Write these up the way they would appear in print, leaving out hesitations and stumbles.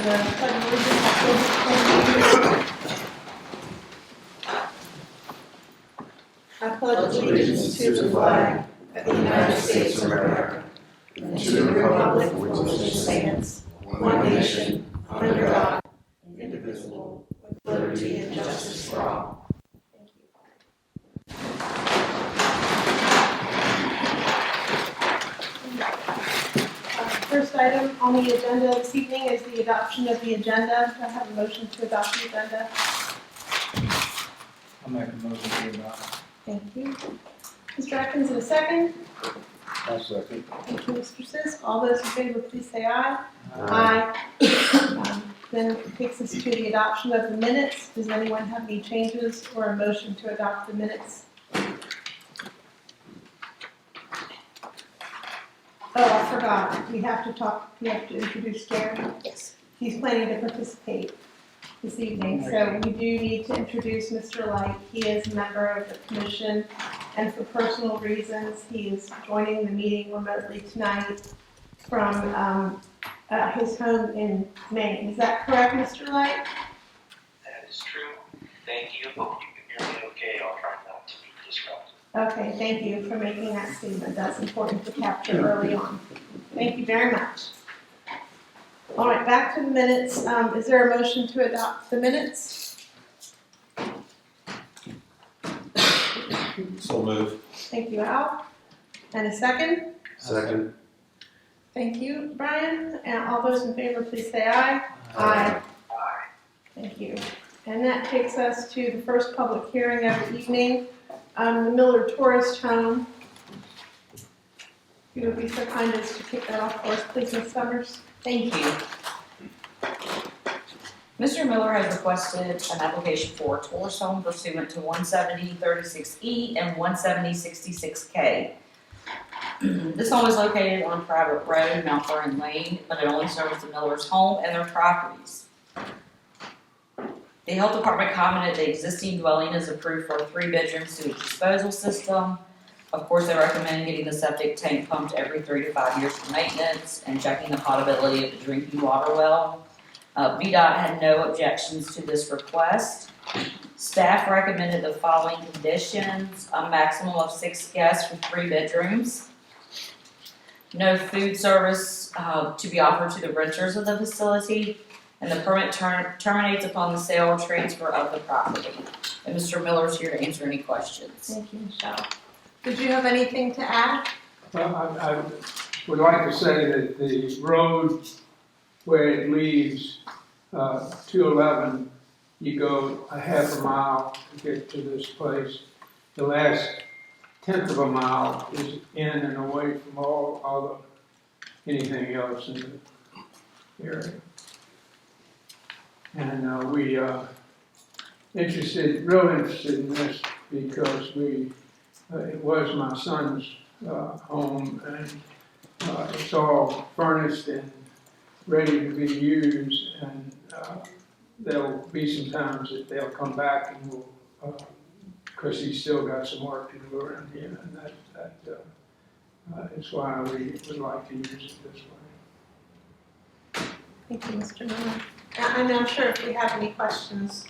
the Pledge of Allegiance. I pledge allegiance to the flag of the United States of America and to the republic for which it stands, one nation, under God, indivisible, with liberty and justice for all. Thank you. First item on the agenda this evening is the adoption of the agenda. Do I have a motion to adopt the agenda? I'll make a motion to adopt. Thank you. Mr. Atkins, in a second. I'll second. Thank you, Mr. Sisk. All those in favor, please say aye. Aye. Then it takes us to the adoption of the minutes. Does anyone have any changes or a motion to adopt the minutes? Oh, I forgot. We have to introduce Gary. Yes. He's planning to participate this evening, so we do need to introduce Mr. Light. He is a member of the commission, and for personal reasons, he is joining the meeting remotely tonight from his home in Maine. Is that correct, Mr. Light? That is true. Thank you. Hope you can hear me okay. I'll try not to be disruptive. Okay, thank you for making that statement. That's important to capture early on. Thank you very much. All right, back to the minutes. Is there a motion to adopt the minutes? So move. Thank you, Al. And a second? Second. Thank you, Brian. And all those in favor, please say aye. Aye. Thank you. And that takes us to the first public hearing of the evening, the Miller Tourist Home. If you would be so kind as to kick that off for us, please, Ms. Summers. Thank you. Mr. Miller has requested an application for a tourist home pursuant to 170-36E and 170-66K. This home is located on a private road, Mount Vernon Lane, but it only serves the Miller's home and their properties. The health department commented the existing dwelling is approved for a 3-bedroom sewage disposal system. Of course, they recommend getting the septic tank pumped every 3 to 5 years for maintenance and checking the potability of the drinking water well. VDOT had no objections to this request. Staff recommended the following conditions: a maximum of 6 guests for 3 bedrooms. No food service to be offered to the renters of the facility, and the permit terminates upon the sale or transfer of the property. And Mr. Miller's here to answer any questions. Thank you, Michelle. Did you have anything to add? Well, I would like to say that the road where it leaves 211, you go a half a mile to get to this place. The last 1/10 of a mile is in and away from all the anything else in the area. And we are real interested in this because it was my son's home, and it's all furnished and ready to be used, and there'll be some times that they'll come back and we'll, because he's still got some work to do around here, and that is why we would like to use it this way. Thank you, Mr. Miller. And I'm sure if we have any questions,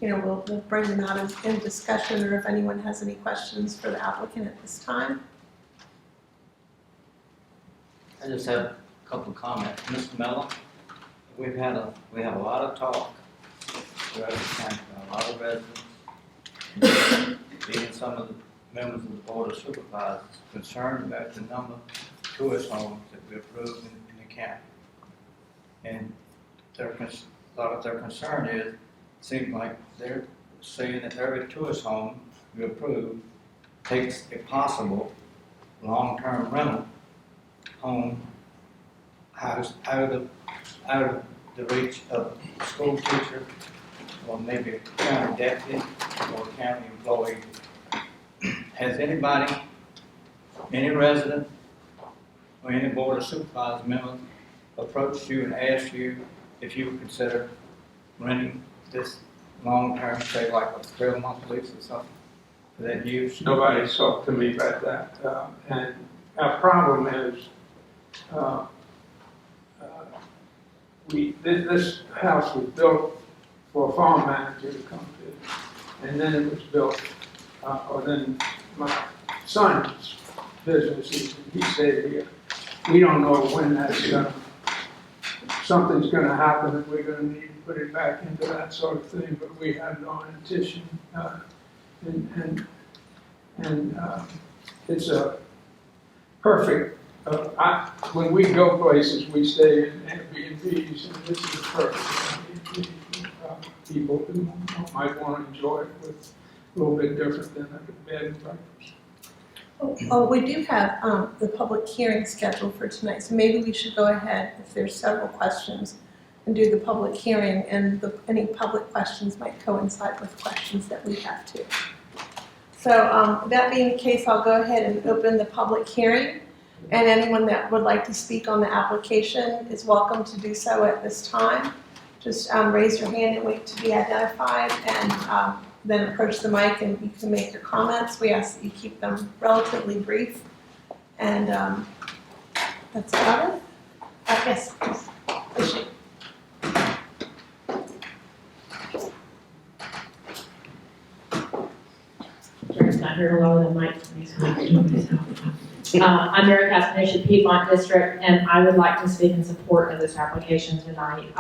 we'll bring them out in discussion, or if anyone has any questions for the applicant at this time. I just have a couple of comments. Mr. Miller, we have a lot of talk throughout the county, a lot of residents, even some of the members of the Board of Supervisors concerned about the number of tourist homes that we approve in the county. And a lot of their concern is, it seems like they're saying that every tourist home we approve takes a possible long-term rental home house out of the reach of a school teacher, or maybe a county deputy or a county employee. Has anybody, any resident or any Board of Supervisors member approached you and asked you if you would consider renting this long-term, say like a 12-month lease or something for that use? Nobody's talked to me about that, and our problem is this house was built for a farm manager to come to, and then it was built, or then my son's business, he stayed here. We don't know when something's gonna happen, and we're gonna need to put it back into that sort of thing, but we have no intention, and it's a perfect, when we go places, we stay in Airbnbs, and this is a perfect Airbnb for people who might want to enjoy it with a little bit different than a bed and breakfast. Oh, we do have the public hearing scheduled for tonight, so maybe we should go ahead, if there's several questions, and do the public hearing, and any public questions might coincide with questions that we have too. So that being the case, I'll go ahead and open the public hearing, and anyone that would like to speak on the application is welcome to do so at this time. Just raise your hand and wait to be identified, and then approach the mic and you can make your comments. We ask that you keep them relatively brief, and that's about it. Yes, please. Not heard a lot of the mic for me, so I can do myself. I'm Mary Castanisha, Piedmont District, and I would like to speak in support of this application tonight.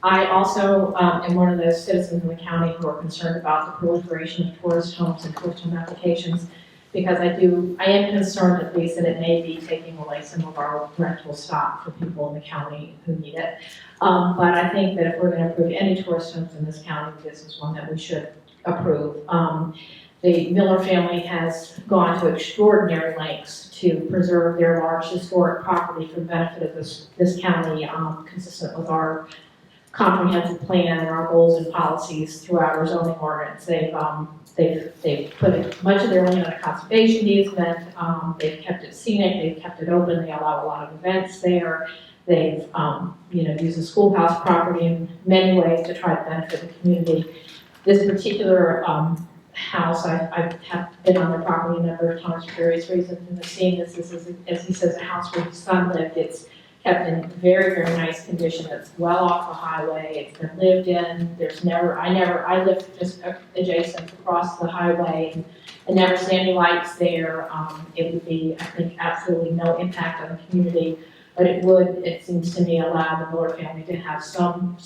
I also am one of those citizens in the county who are concerned about the proliferation of tourist homes and tourist home applications, because I am concerned at least that it may be taking away some of our rental stock for people in the county who need it. But I think that if we're going to approve any tourist homes in this county, this is one that we should approve. The Miller family has gone to extraordinary lengths to preserve their large historic property for the benefit of this county, consistent with our comprehensive plan and our goals and policies throughout our zoning ordinance. They've put much of their land on a conservation easement. They've kept it scenic. They've kept it open. They allow a lot of events there. They've used the schoolhouse property in many ways to try to benefit the community. This particular house, I have been on the property a number of times for various reasons, and have seen this is, as he says, a house where his son lived. It's kept in very, very nice condition. It's well off the highway. It's been lived in. I live just adjacent across the highway, and I never see any lights there. It would be, I think, absolutely no impact on the community, but it would, it seems to me, allow the Miller family to have some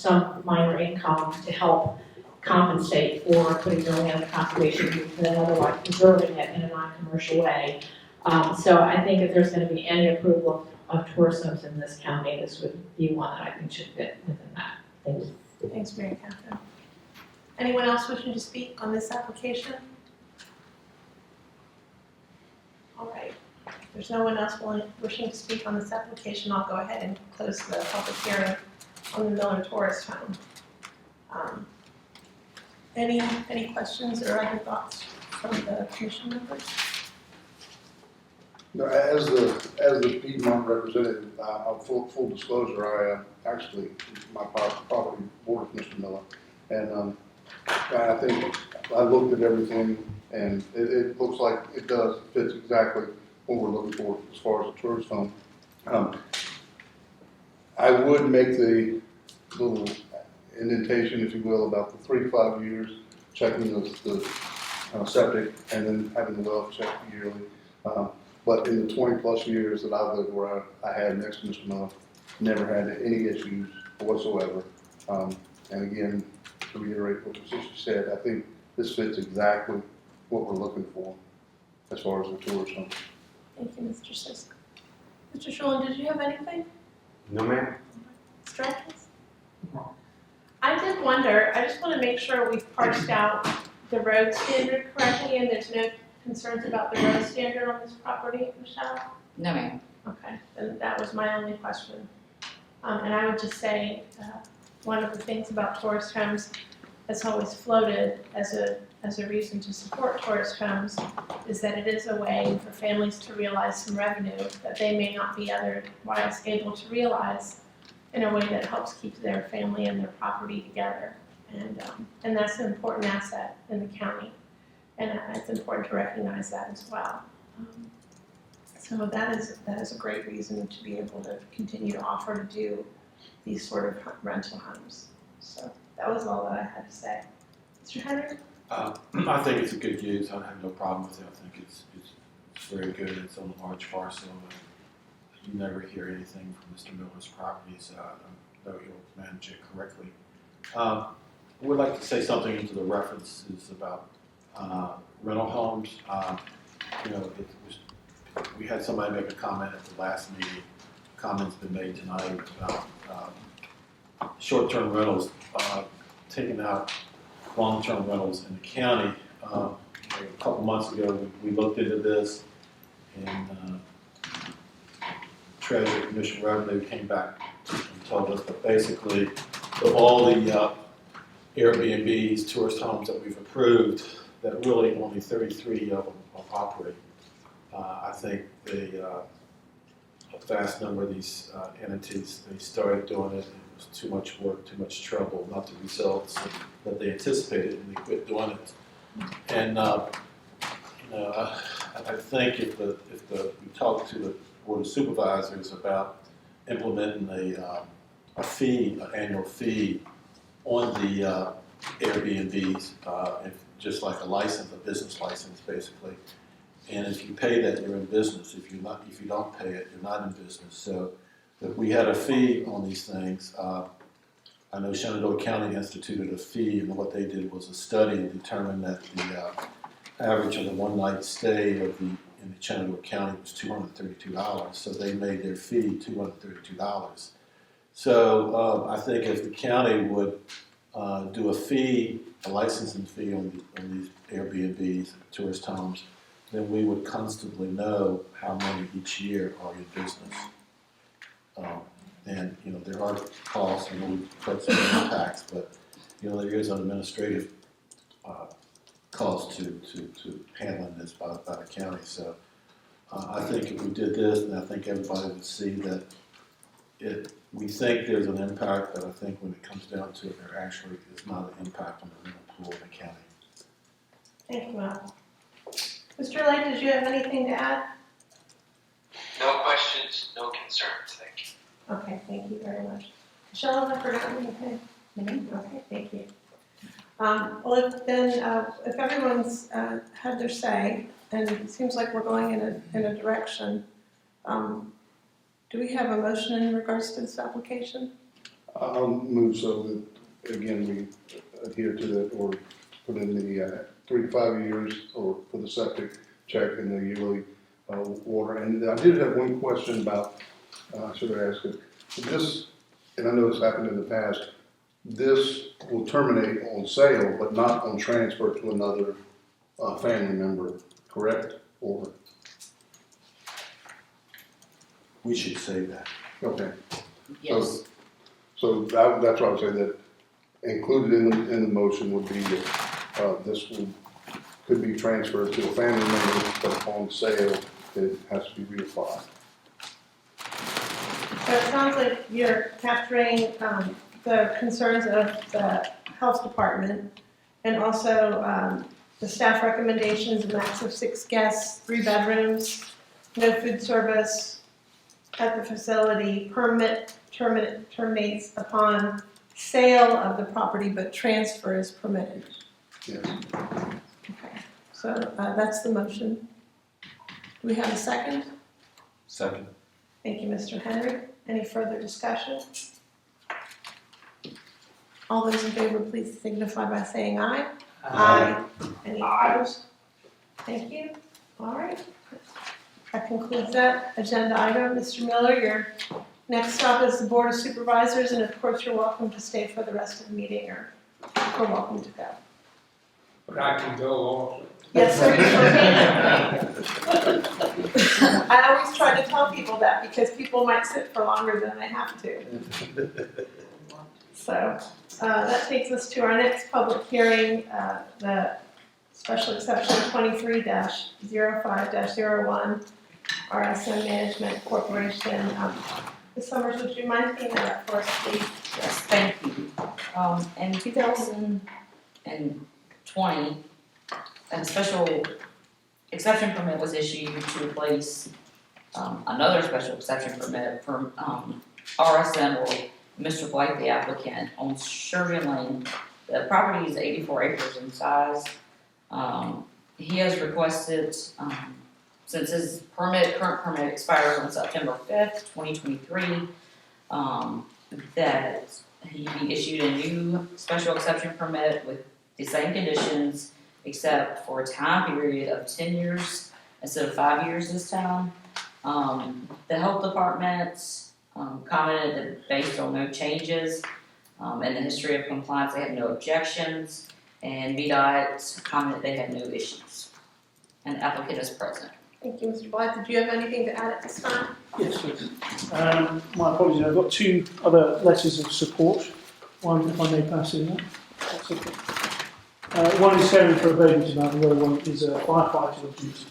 minor income to help compensate for putting their land in conservation use and then otherwise preserving it in a non-commercial way. So I think if there's going to be any approval of tourist homes in this county, this would be one that I think should fit within that. Thank you. Thanks, Mary Catherine. Anyone else wishing to speak on this application? All right. If there's no one else wishing to speak on this application, I'll go ahead and close the public hearing on the Miller Tourist Home. Any questions or other thoughts from the commission members? No, as the Piedmont representative, full disclosure, my property borders Mr. Miller, and I think I looked at everything, and it looks like it fits exactly what we're looking for as far as a tourist home. I would make the little indentation, if you will, about the 3 to 5 years, checking the septic, and then having the well checked yearly. But in the 20 plus years that I've lived where I had next to Mr. Miller, never had any issues whatsoever. And again, to reiterate what the sister said, I think this fits exactly what we're looking for as far as the tourist home. Thank you, Mr. Sisk. Mr. Shulin, did you have anything? No, ma'am. Mr. Atkins? I did wonder, I just want to make sure we've parsed out the road standard correctly and there's no concerns about the road standard on this property, Michelle? No, ma'am. Okay, then that was my only question. And I would just say, one of the things about tourist homes that's always floated as a reason to support tourist homes is that it is a way for families to realize some revenue that they may not be otherwise able to realize in a way that helps keep their family and their property together. And that's an important asset in the county. And it's important to recognize that as well. So that is a great reason to be able to continue to offer to do these sort of rental homes. So that was all that I had to say. Mr. Henry? I think it's a good use. I have no problem with it. I think it's very good. It's on a large parcel. And you never hear anything from Mr. Miller's property, so I know he'll manage it correctly. I would like to say something into the references about rental homes. We had somebody make a comment at the last meeting. Comment's been made tonight about short-term rentals, taking out long-term rentals in the county. A couple months ago, we looked into this, and Treasury Commission Revenue came back and told us that basically, of all the Airbnbs, tourist homes that we've approved, that really only 33 of them operate. I think a vast number of these entities, they started doing it, and it was too much work, too much trouble, not the results that they anticipated, and they quit doing it. And I think if we talk to the Board of Supervisors about implementing a fee, an annual fee on the Airbnbs, just like a license, a business license, basically. And if you pay that, you're in business. If you don't pay it, you're not in business. So if we had a fee on these things, I know Shenandoah County instituted a fee, and what they did was a study and determined that the average of the one-night stay in the Shenandoah County was $232. So they made their fee $232. So I think if the county would do a fee, a licensing fee on these Airbnbs, tourist homes, then we would constantly know how many each year are in business. And there are costs, and we put some tax, but there is an administrative cost to handling this by the county. So I think if we did this, then I think everybody would see that we think there's an impact, but I think when it comes down to it, there actually is not an impact on the rental pool in the county. Thank you, Matt. Mr. Light, did you have anything to add? No questions, no concerns, thank you. Okay, thank you very much. Michelle, have I forgotten anything? Okay, thank you. Well, if everyone's had their say, and it seems like we're going in a direction, do we have a motion in regards to this application? I'll move so that, again, we adhere to that, or put in the 3 to 5 years, or for the septic check and the yearly water. And I did have one question about, I should have asked it, this, and I know it's happened in the past, this will terminate on sale, but not on transfer to another family member, correct? Or? We should say that. Okay. Yes. So that's why I would say that included in the motion would be that this could be transferred to a family member, but upon sale, it has to be reapplied. So it sounds like you're capturing the concerns of the health department, and also the staff recommendations, a max of 6 guests, 3 bedrooms, no food service at the facility, permit terminates upon sale of the property, but transfer is permitted. Yes. Okay, so that's the motion. Do we have a second? Second. Thank you, Mr. Henry. Any further discussion? All those in favor, please signify by saying aye. Aye. Any opposed? Thank you. All right. That concludes that agenda item. Mr. Miller, your next stop is the Board of Supervisors, and of course, you're welcome to stay for the rest of the meeting, or you're welcome to go. But I can go also. Yes, sir, you sure can. I always try to tell people that because people might sit for longer than they have to. So that takes us to our next public hearing, the special exception 23-05-01, RSM Management Corporation. Ms. Summers, would you mind taking that up for us, please? Yes, thank you. In 2020, a special exception permit was issued to replace another special exception permit from RSM, or Mr. Blight, the applicant, on Sherman Lane. The property is 84 acres in size. He has requested, since his current permit expires on September 5th, 2023, that he be issued a new special exception permit with the same conditions, except for a time period of 10 years instead of 5 years this time. The health department commented that based on no changes and the history of compliance, they have no objections, and VDOT commented they have no issues. And the applicant is present. Thank you, Mr. Blythe. Did you have anything to add at this time? Yes, please. My apologies, I've got two other letters of support. One, if I may pass in that. That's okay. One is caring for a baby tonight, and the other one is a firefighter on duty.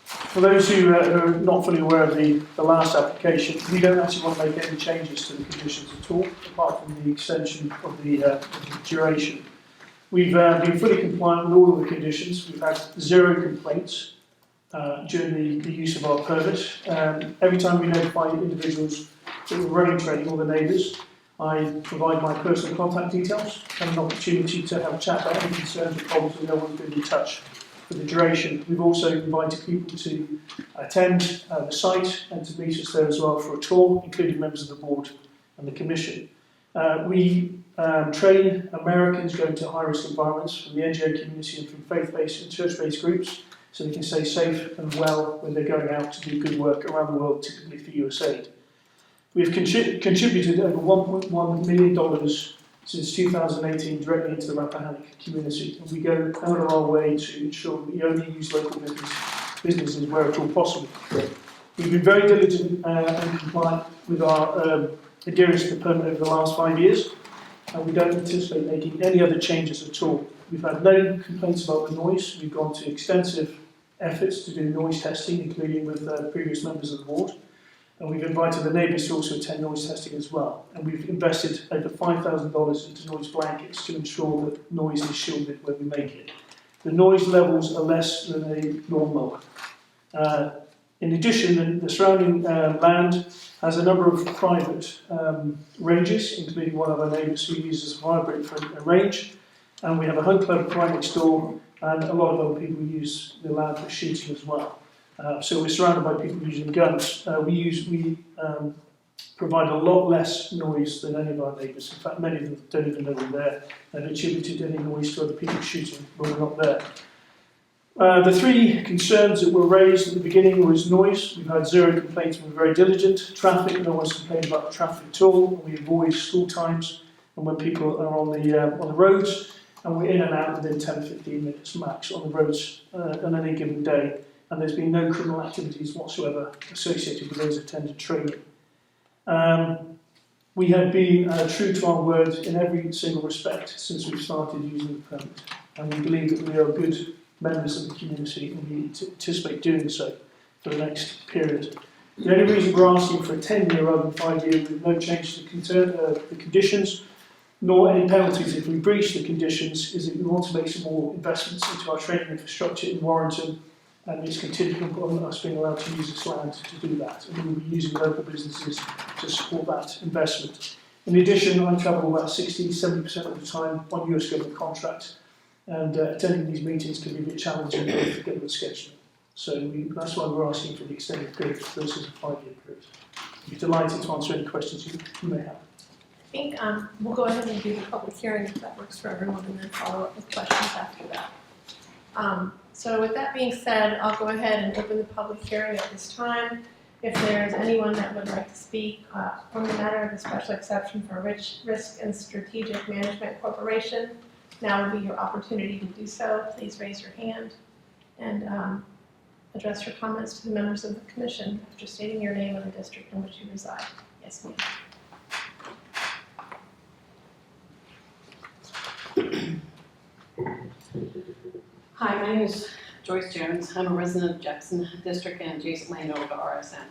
For those who are not fully aware of the last application, we don't actually want to make any changes to the conditions at all, apart from the extension of the duration. We've been fully compliant with all of the conditions. We've had 0 complaints during the use of our permit. Every time we notify individuals that we're running training, or the neighbours, I provide my personal contact details and an opportunity to have a chat about any concerns or problems, and no one's been in touch for the duration. We've also invited people to attend the site and to meet us there as well for a tour, including members of the board and the commission. We train Americans going to high-risk environments from the NGO community and from faith-based and church-based groups, so they can stay safe and well when they're going out to do good work around the world, typically for USAID. We've contributed over $1.1 million since 2018 directly into the Rappahannock community, and we go out of our way to ensure that we only use local businesses where at all possible. We've been very diligent and compliant with our adherence to the permit over the last 5 years, and we don't anticipate making any other changes at all. We've had no complaints about the noise. We've gone to extensive efforts to do noise testing, including with previous members of the board. And we've invited the neighbours to also attend noise testing as well. And we've invested over $5,000 into noise blankets to ensure that noise is shielded when we make it. The noise levels are less than a lawnmower. In addition, the surrounding land has a number of private ranges, including one of our neighbours who uses a hybrid for a range. And we have a hunt club right next door, and a lot of other people use the land for shooting as well. So we're surrounded by people using guns. We provide a lot less noise than any of our neighbours. In fact, many of them don't even know we're there. They've attributed any noise to other people shooting when we're not there. The 3 concerns that were raised at the beginning was noise. We've had 0 complaints, we're very diligent. Traffic, no one's complained about traffic at all. We avoid school times and when people are on the roads, and we're in and out within 10 to 15 minutes max on the roads on any given day. And there's been no criminal activities whatsoever associated with those attended training. We have been true to our word in every single respect since we've started using the permit, and we believe that we are good members of the community, and we anticipate doing so for the next period. The only reason we're asking for a 10-year rather than 5-year with no change to the conditions, nor any penalties if we breach the conditions, is that we want to make some more investments into our training infrastructure in Warrington, and it's contingent on us being allowed to use this land to do that. And we'll be using local businesses to support that investment. In addition, I travel about 60-70% of the time on US government contract, and attending these meetings can be a bit challenging with government scheduling. So that's why we're asking for the extended period versus a 5-year period. I'd be delighted to answer any questions you may have. I think we'll go ahead and do the public hearing if that works for everyone, and then follow up with questions after that. So with that being said, I'll go ahead and open the public hearing at this time. If there's anyone that would like to speak on the matter of the special exception for Risk and Strategic Management Corporation, now would be your opportunity to do so. Please raise your hand and address your comments to the members of the commission after stating your name and the district in which you reside. Yes, ma'am. Hi, my name is Joyce Jones. I'm a resident of Jackson District and adjacent landowner to RSM.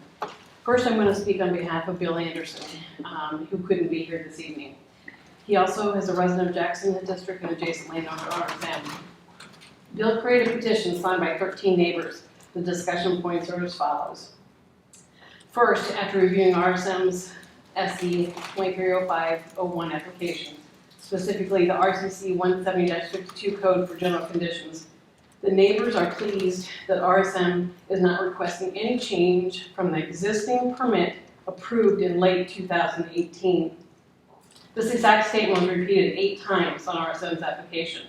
First, I'm going to speak on behalf of Bill Anderson, who couldn't be here this evening. He also is a resident of Jackson District and adjacent landowner to RSM. Bill created a petition signed by 13 neighbors. The discussion points are as follows. First, after reviewing RSM's SE 2305-01 applications, specifically the RCC 170-52 code for general conditions. The neighbors are pleased that RSM is not requesting any change from the existing permit approved in late 2018. This exact statement was repeated 8 times on RSM's application.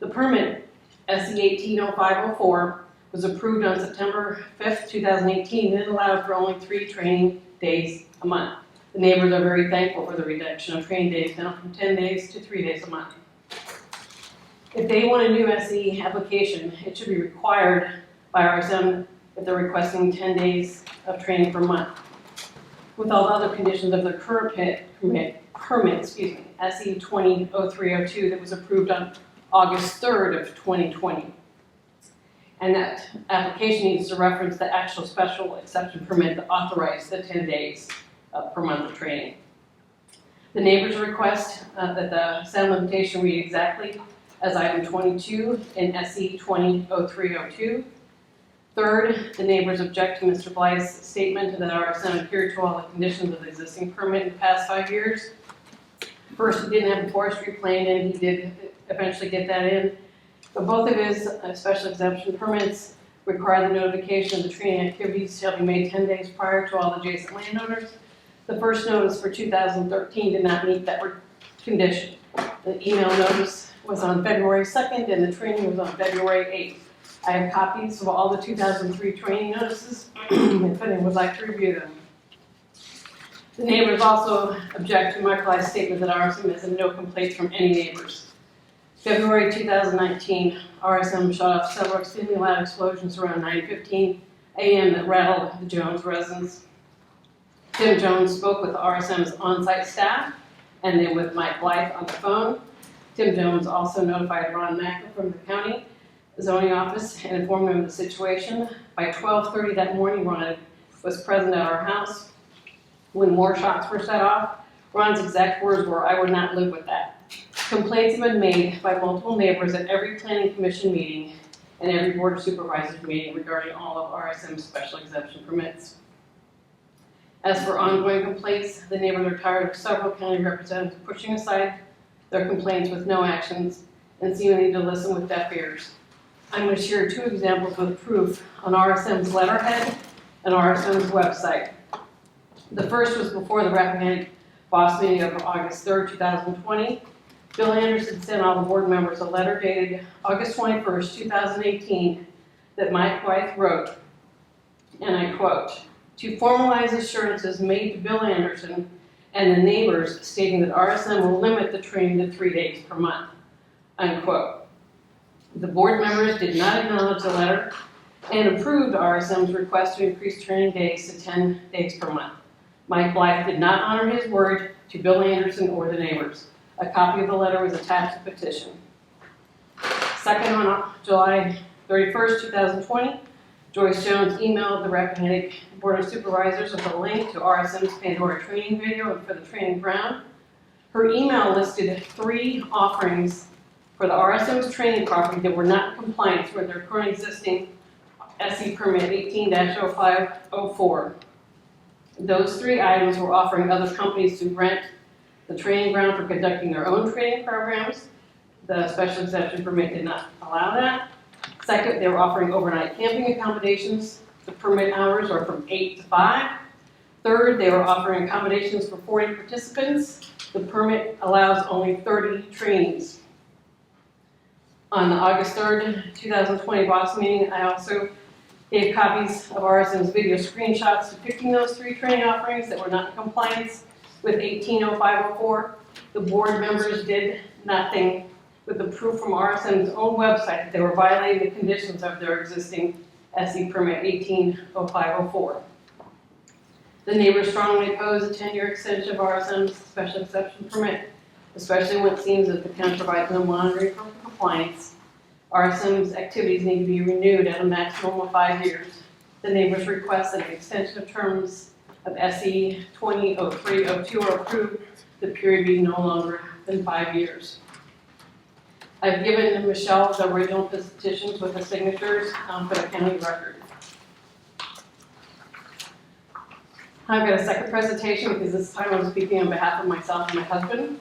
The permit, SE 180504, was approved on September 5th, 2018, and it allowed for only 3 training days a month. The neighbors are very thankful for the reduction of training days down from 10 days to 3 days a month. If they want a new SE application, it should be required by RSM if they're requesting 10 days of training per month. With all the other conditions of the current permit, SE 200302 that was approved on August 3rd of 2020. And that application needs to reference the actual special exception permit that authorized the 10 days per month of training. The neighbors request that the sound limitation read exactly as item 22 in SE 200302. Third, the neighbors object to Mr. Blythe's statement that RSM adhered to all the conditions of the existing permit in the past 5 years. First, he didn't have a forestry plan in, he did eventually get that in. But both of his special exemption permits require the notification of the training activities shall be made 10 days prior to all adjacent landowners. The first notice for 2013 did not meet that condition. The email notice was on February 2nd and the training was on February 8th. I have copies of all the 2003 training notices if anyone would like to review them. The neighbors also object to Michael I's statement that RSM has no complaints from any neighbors. February 2019, RSM shut off several extremely loud explosions around 9:15 a.m. that rattled the Jones residence. Tim Jones spoke with RSM's on-site staff and then with Mike Blythe on the phone. Tim Jones also notified Ron Mackle from the county zoning office and informed him of the situation. By 12:30 that morning, Ron was present at our house when more shots were set off. Ron's exact words were, "I would not live with that." Complaints have been made by multiple neighbors at every planning commission meeting and every board of supervisors meeting regarding all of RSM's special exemption permits. As for ongoing complaints, the neighbors are tired of several county representatives pushing aside their complaints with no actions and seeming to listen with deaf ears. I'm going to share 2 examples with proof on RSM's letterhead and RSM's website. The first was before the Rappahannock boss meeting of August 3rd, 2020. Bill Anderson sent all the board members a letter dated August 21st, 2018 that Mike Blythe wrote, and I quote, "To formalize assurances made to Bill Anderson and the neighbors stating that RSM will limit the training to 3 days per month," unquote. The board members did not acknowledge the letter and approved RSM's request to increase training days to 10 days per month. Mike Blythe did not honor his word to Bill Anderson or the neighbors. A copy of the letter was attached to the petition. Second, on July 31st, 2020, Joyce Jones emailed the Rappahannock Board of Supervisors with a link to RSM's Pandora training video for the training ground. Her email listed 3 offerings for the RSM's training property that were not in compliance with their current existing SE permit 18-0504. Those 3 items were offering other companies to rent the training ground for conducting their own training programs. The special exception permit did not allow that. Second, they were offering overnight camping accommodations. The permit hours are from 8 to 5. Third, they were offering accommodations for 40 participants. The permit allows only 30 trainees. On the August 3rd, 2020 boss meeting, I also gave copies of RSM's video screenshots depicting those 3 training offerings that were not in compliance with 18-0504. The board members did nothing with the proof from RSM's own website that they were violating the conditions of their existing SE permit 18-0504. The neighbors strongly oppose a 10-year extension of RSM's special exception permit, especially when it seems that the county provides no monitoring for compliance. RSM's activities need to be renewed at a maximum of 5 years. The neighbors request that an extension of terms of SE 200302 are approved, the period being no longer than 5 years. I've given Michelle the original petitions with the signatures for the county record. I've got a second presentation because this time I'm speaking on behalf of myself and my husband.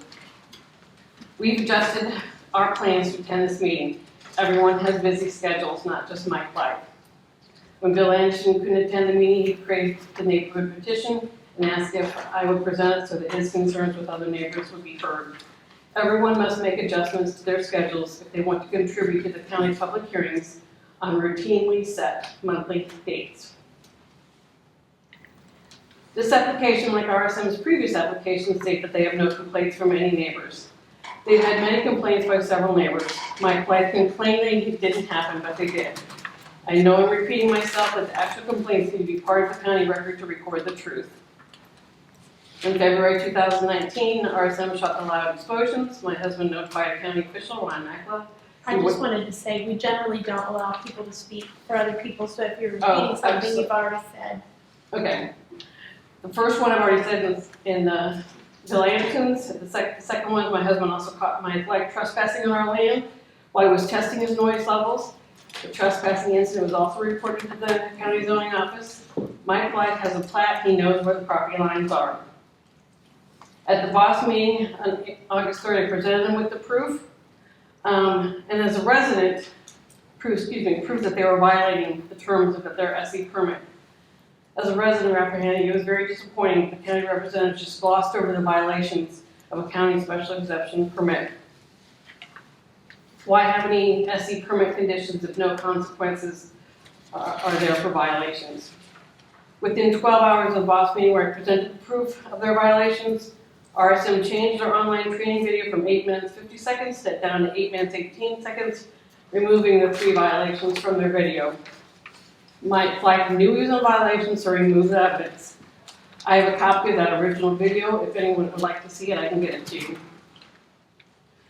We've adjusted our plans to attend this meeting. Everyone has busy schedules, not just Mike White. When Bill Anderson couldn't attend the meeting, he created the neighborhood petition and asked if I would present it so that his concerns with other neighbors would be heard. Everyone must make adjustments to their schedules if they want to contribute to the county public hearings on routinely set monthly dates. This application, like RSM's previous application, state that they have no complaints from any neighbors. They've had many complaints by several neighbors. Mike White complained that it didn't happen, but they did. I know I'm repeating myself, but the actual complaints need to be part of the county record to record the truth. In February 2019, RSM shut the loud explosions. My husband notified a county official, Ron Makla. I just wanted to say, we generally don't allow people to speak for other people, so if you're repeating Oh, something you've already said. Okay. The first one I've already said in the Bill Anderson's. The second one, my husband also caught my wife trespassing on our land while he was testing his noise levels. The trespassing incident was also reported to the county zoning office. Mike White has a plat, he knows where the property lines are. At the boss meeting on August 3rd, I presented him with the proof. And as a resident, proof that they were violating the terms of their SE permit. As a resident of Rappahannock, it was very disappointing. The county representative just glossed over the violations of a county special exception permit. Why have any SE permit conditions if no consequences are there for violations? Within 12 hours of the boss meeting where I presented the proof of their violations, RSM changed their online training video from 8 minutes 50 seconds down to 8 minutes 18 seconds, removing the 3 violations from their video. Mike White knew he was in violation, so removed the evidence. I have a copy of that original video. If anyone would like to see it, I can get it to you.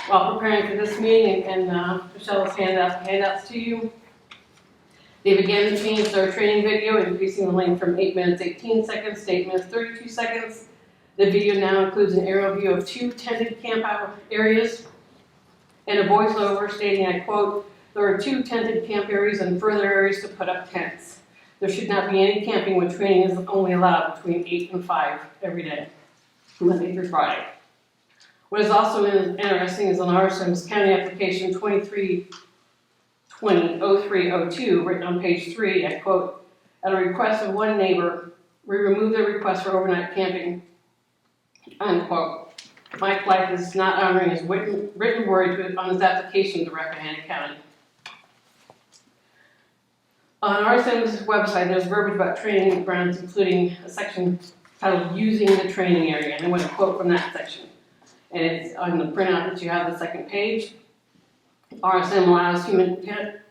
While preparing for this meeting, and Michelle has handed out the handouts to you, they've again changed their training video, increasing the length from 8 minutes 18 seconds to 8 minutes 32 seconds. The video now includes an aerial view of 2 tented camp out areas and a voiceover stating, I quote, "There are 2 tented camp areas and further areas to put up tents. There should not be any camping when training is only allowed between 8 and 5 every day, Monday through Friday." What is also interesting is on RSM's county application 2320-0302, written on page 3, I quote, "At a request of one neighbor, we remove the request for overnight camping," unquote. Mike White is not honoring his written word on his application to Rappahannock County. On RSM's website, there's verbiage about training grounds, including a section titled "Using the Training Area," and I want to quote from that section. And it's on the printout that you have, the second page. RSM allows humanitarian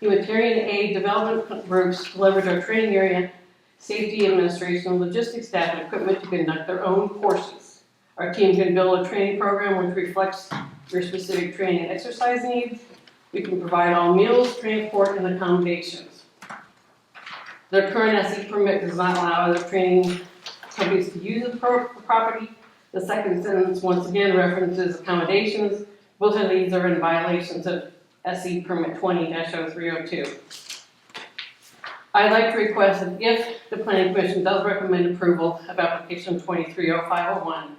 aid development groups to leverage our training area, safety administration, logistics staff, and equipment to conduct their own courses. Our team can build a training program which reflects your specific training and exercise needs. We can provide all meals, transport, and accommodations. Their current SE permit does not allow other training companies to use the property. The second sentence once again references accommodations. Both of these are in violations of SE permit 20-0302. I'd like to request that if the Planning Commission does recommend approval of application 230501,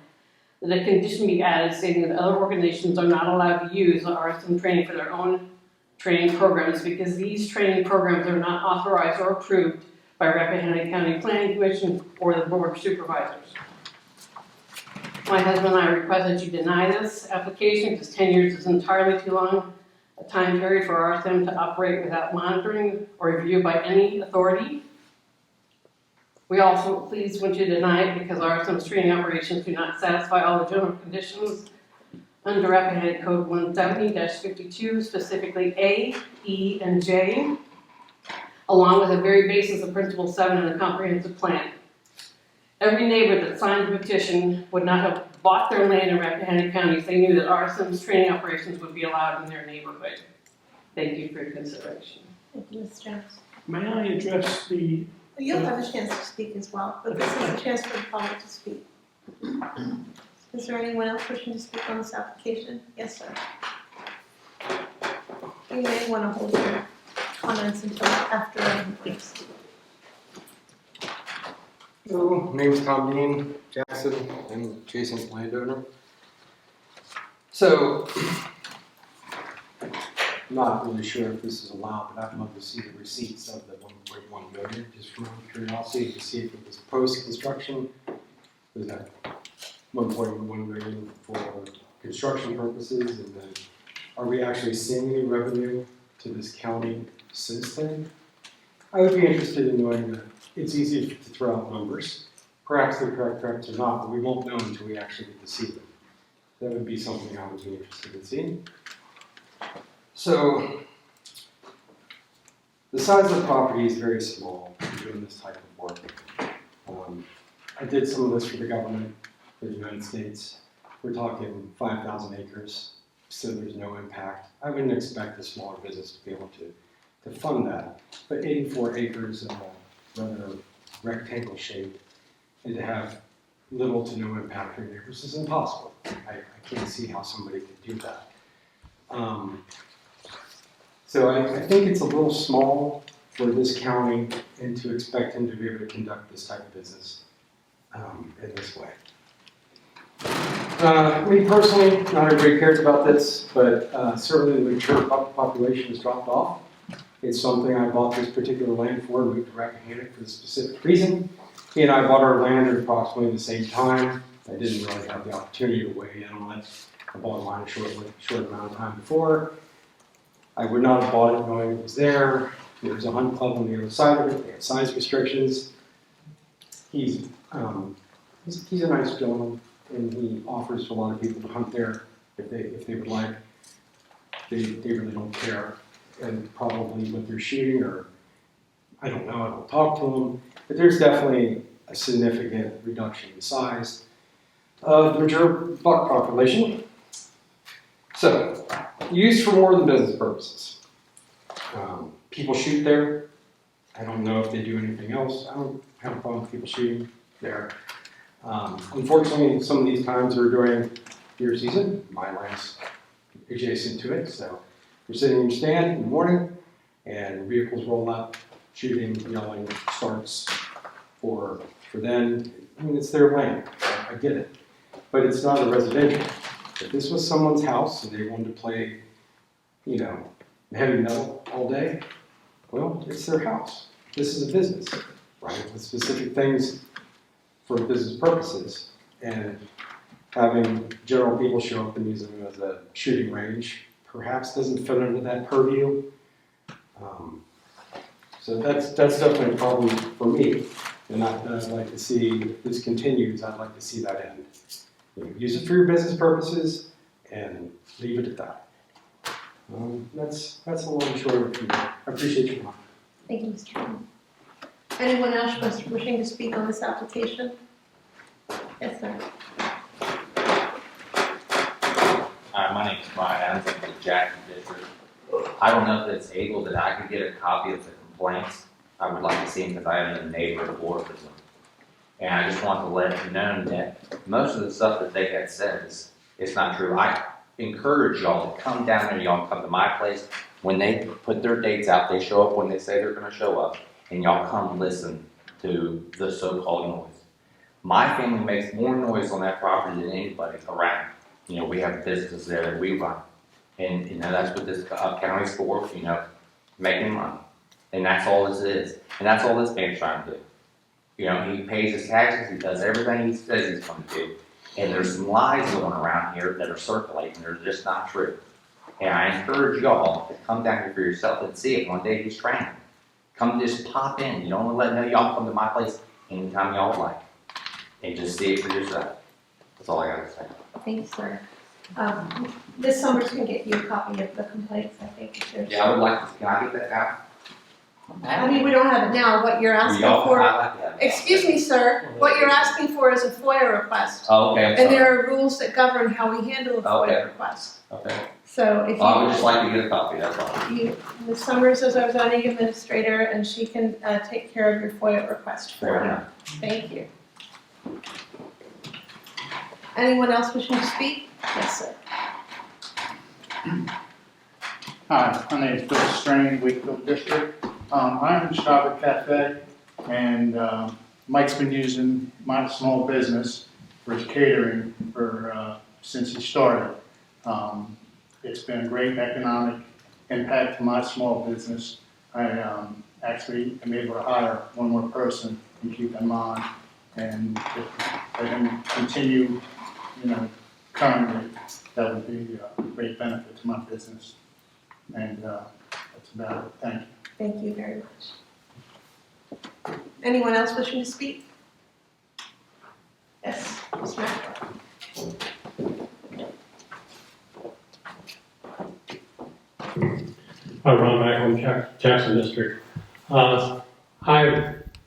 that a condition be added stating that other organizations are not allowed to use RSM training for their own training programs because these training programs are not authorized or approved by Rappahannock County Planning Commission or the Board of Supervisors. My husband and I request that you deny this application because 10 years is entirely too long a time period for RSM to operate without monitoring or review by any authority. We also please want you to deny it because RSM's training operations do not satisfy all the general conditions under Rappahannock Code 170-52, specifically A, E, and J, along with the very basis of Principle 7 in the comprehensive plan. Every neighbor that signed the petition would not have bought their land in Rappahannock County if they knew that RSM's training operations would be allowed in their neighborhood. Thank you for your consideration. Thank you, Ms. Jones. May I address the, You'll have a chance to speak as well, but this is a chance for the public to speak. Is there anyone else wishing to speak on this application? Yes, sir. You may want to hold your comments until after the briefs. Hello, my name's Tom Dean Jackson. I'm adjacent landowner. So, I'm not really sure if this is allowed, but I'd love to see the receipts of the 1.1 million, just from curiosity, to see if it was post-construction. Was that 1.1 million for construction purposes, and then are we actually seeing any revenue to this county since then? I would be interested in knowing that. It's easy to throw out numbers. Perhaps they're correct, perhaps they're not, but we won't know until we actually get to see them. That would be something I would be interested in seeing. So, the size of the property is very small for doing this type of work. I did some of this for the government, for the United States. We're talking 5,000 acres, so there's no impact. I wouldn't expect a smaller business to be able to fund that. But 84 acres of rather rectangle shape, and to have little to no impact for your neighbors is impossible. I can't see how somebody could do that. So I think it's a little small for this county and to expect him to be able to conduct this type of business in this way. Me personally, not everybody cares about this, but certainly the mature population has dropped off. It's something I bought this particular land for, and moved to Rappahannock for the specific reason. He and I bought our land at approximately the same time. I didn't really have the opportunity to weigh in on it. I bought mine a short amount of time before. I would not have bought it knowing it was there. There was a hunt club on the other side of it. They had size restrictions. He's a nice gentleman, and he offers to a lot of people to hunt there if they would like. They really don't care. And probably what they're shooting, or I don't know, I don't talk to them, but there's definitely a significant reduction in size of the mature buck population. So, used for more than business purposes. People shoot there. I don't know if they do anything else. I don't have a problem with people shooting there. Unfortunately, some of these times are during deer season. My land's adjacent to it, so you're sitting in your stand in the morning, and vehicles roll up, shooting, yelling, starts for them. I mean, it's their land. I get it. But it's not a residential. If this was someone's house and they wanted to play, heavy metal all day, well, it's their house. This is a business, right? With specific things for business purposes. And having general people show up and use them as a shooting range perhaps doesn't fit under that purview. So that's definitely a problem for me. And I'd like to see, if this continues, I'd like to see that end. Use it for your business purposes and leave it at that. That's a long and short of it. I appreciate your time. Thank you, Mr. Chairman. Anyone else wishing to speak on this application? Yes, sir. Hi, my name's Brian Adams. I'm with Jackson District. I don't know if it's able that I could get a copy of the complaints. I would like to see them because I am a neighbor of board with them. And I just want to let you know that most of the stuff that they had said is not true. I encourage y'all to come down there. Y'all come to my place. When they put their dates out, they show up when they say they're going to show up. And y'all come listen to the so-called noise. My family makes more noise on that property than anybody around. We have business there that we run. And that's what this county's for, making money. And that's all this is. And that's all this man's trying to do. He pays his taxes, he does everything he says he's going to do. And there's some lies going around here that are circulating, they're just not true. And I encourage y'all to come down here for yourself and see it one day he's training. Come just pop in. You don't let y'all come to my place anytime y'all would like. And just see it for yourself. That's all I got to say. Thanks, sir. Ms. Summers can get you a copy of the complaints, I think. If there's... Yeah, I would like to, can I get that out? I mean, we don't have it now. What you're asking for... Excuse me, sir. What you're asking for is a FOIA request. Oh, okay. And there are rules that govern how we handle a FOIA request. Okay. So if you... I would just like to get a copy, that's all. Ms. Summers is our zoning administrator, and she can take care of your FOIA request for Fair you. enough. Thank you. Anyone else wishing to speak? Yes, sir. Hi, my name is Bill Strain, Wakefield District. I'm in Strawberry Cafe, and Mike's been using my small business for his catering since he started. It's been a great economic impact to my small business. I actually am able to hire one more person and keep them on, and if let him continue, currently, that would be a great benefit to my business. And that's about it. Thank you. Thank you very much. Anyone else wishing to speak? Yes, Mr. McElroy. Ron Macklin, Jackson District. I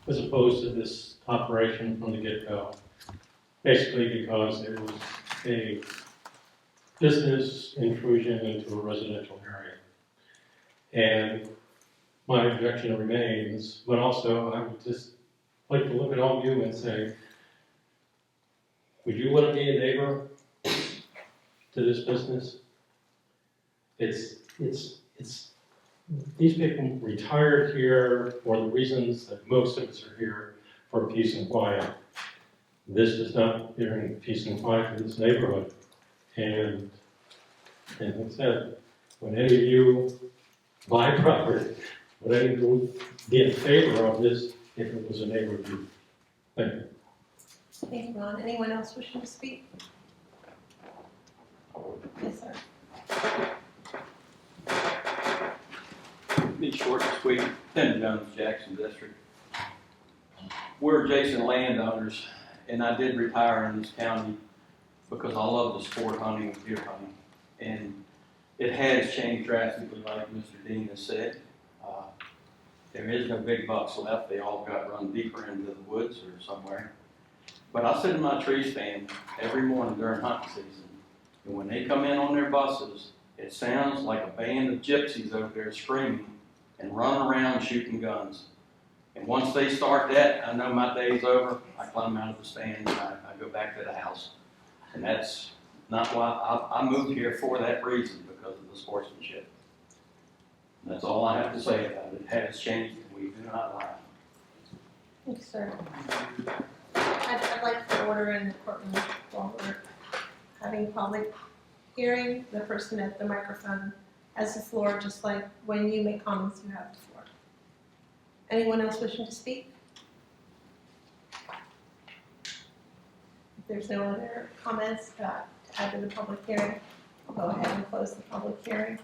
was opposed to this operation from the get-go, basically because it was a business intrusion into a residential area. And my objection remains, but also I would just like to look at all of you and say, would you want to be a neighbor to this business? It's these people retired here for the reasons that most of us are here, for peace and quiet. This does not bring peace and quiet to this neighborhood. And like I said, when any of you buy property, would any of you be in favor of this if it was a neighborhood? Thank you. Thank you, Ron. Anyone else wishing to speak? Yes, sir. Be short and sweet. Tim Jones, Jackson District. We're adjacent landowners, and I did retire in this county because I love the sport hunting and deer hunting. And it has changed drastically, like Mr. Dean has said. There is no big bucks left. They all got run deeper into the woods or somewhere. But I sit in my tree stand every morning during hunting season, and when they come in on their buses, it sounds like a band of gypsies over there screaming and running around shooting guns. And once they start that, I know my day's over. I climb out of the stand and I go back to the house. And that's not why I moved here, for that reason, because of the sportsmanship. And that's all I have to say about it. It has changed, and we do not lie. Thank you, sir. I'd like to order in the courtroom while we're having public hearing. The person at the microphone has the floor, just like when you make comments, you have the floor. Anyone else wishing to speak? If there's no other comments to add to the public hearing, I'll go ahead and close the public hearing.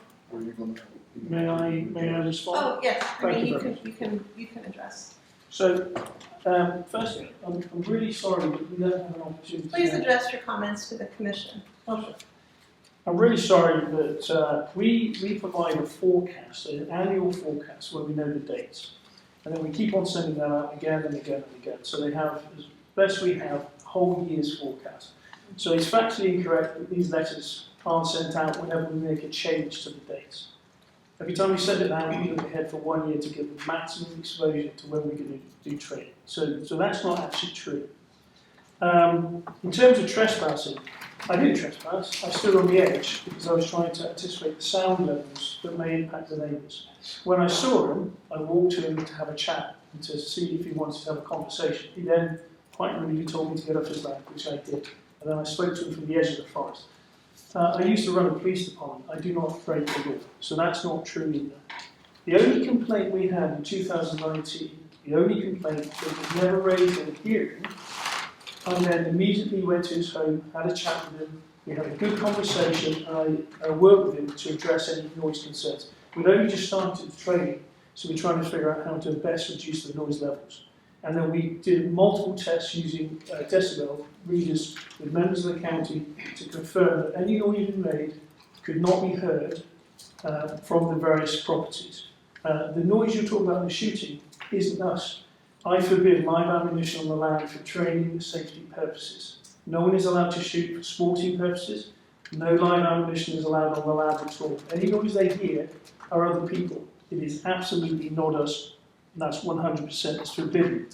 May I respond? Oh, yes, Thank you you can address. So, firstly, I'm really sorry that we don't have an opportunity. Please address your comments to the commission. Okay. I'm really sorry that we provide a forecast, an annual forecast, where we know the dates. And then we keep on sending that out again and again and again. So they have, as best we have, a whole year's forecast. So it's factually incorrect that these letters aren't sent out whenever we make a change to the dates. Every time we send it out, we look ahead for 1 year to give the maximum exposure to when we're going to do training. So that's not actually true. In terms of trespassing, I didn't trespass. I stood on the edge because I was trying to anticipate the sound levels that may impact the neighbours. When I saw him, I walked to him to have a chat and to see if he wanted to have a conversation. He then quite rudely told me to get off his land, which I did. And then I spoke to him from the edge of the forest. I used to run a police department. I do not break the law, so that's not true either. The only complaint we had in 2019, the only complaint that was never raised in a hearing, I then immediately went to his home, had a chat with him, we had a good conversation, and I worked with him to address any noise concerns. We'd only just started the training, so we're trying to figure out how to best reduce the noise levels. And then we did multiple tests using decibel readers with members of the county to confirm that any noise we made could not be heard from the various properties. The noise you're talking about in the shooting isn't us. I forbid live ammunition on the land for training and safety purposes. No one is allowed to shoot for sporting purposes. No live ammunition is allowed on the land at all. Any noise they hear are other people. It is absolutely not us. And that's 100%, it's forbidden.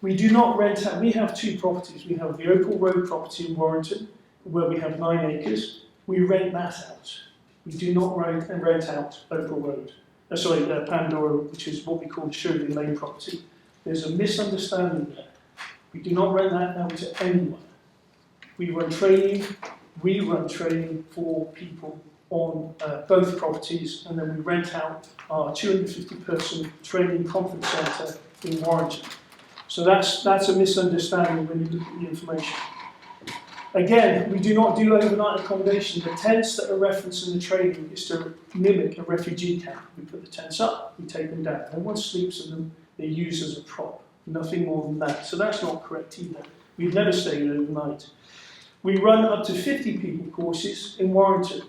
We do not rent out, we have two properties. We have the Opal Road property in Warrington, where we have 9 acres. We rent that out. We do not rent out Opal Road. Pandora, which is what we call the Sugarly Lane property. There's a misunderstanding there. We do not rent that out to anyone. We run training for people on both properties, and then we rent out our 250-person training conference centre in Warrington. So that's a misunderstanding when you look at the information. Again, we do not do overnight accommodation. The tents that are referenced in the training is to mimic a refugee camp. We put the tents up, we take them down. No one sleeps in them, they're used as a prop. Nothing more than that. So that's not correct either. We've never stayed overnight. We run up to 50 people courses in Warrington.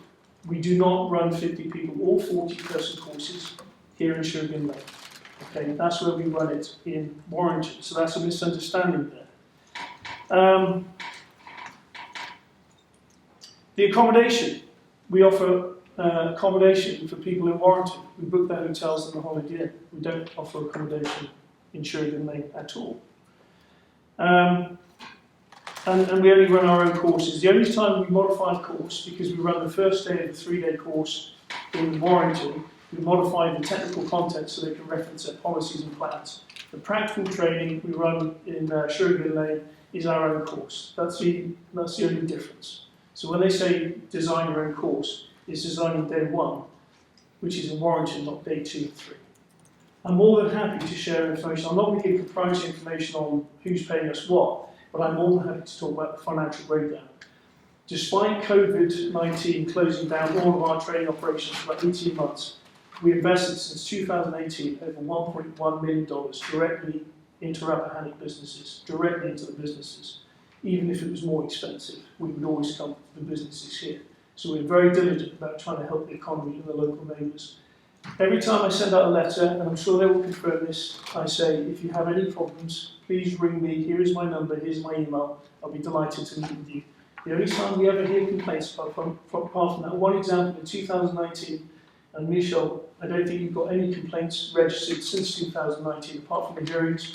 We do not run 50 people or 40-person courses here in Sugarland Lane. Okay, that's where we run it in Warrington. So that's a misunderstanding there. The accommodation. We offer accommodation for people in Warrington. We book their hotels and the Holiday Inn. We don't offer accommodation in Sugarland Lane at all. And we only run our own courses. The only time we modify a course, because we run the first day of the 3-day course in Warrington, we modify the technical content so they can reference their policies and plans. The practical training we run in Sugarland Lane is our own course. That's the only difference. So when they say design your own course, it's designing day 1, which is in Warrington, not day 2 and 3. I'm more than happy to share information. I'm not going to give proprietary information on who's paying us what, but I'm more than happy to talk about the financial breakdown. Despite COVID-19 closing down all of our training operations for about 18 months, we invested since 2018 over $1.1 million directly into Rappahannock businesses, directly into the businesses. Even if it was more expensive, we would always come to the businesses here. So we're very diligent about trying to help the economy and the local neighbours. Every time I send out a letter, and I'm sure they will confirm this, I say, if you have any problems, please ring me. Here is my number, here's my email. I'll be delighted to meet with you. The only time we ever hear complaints, apart from that one example in 2019, and Michelle, I don't think you've got any complaints registered since 2019, apart from the hearings,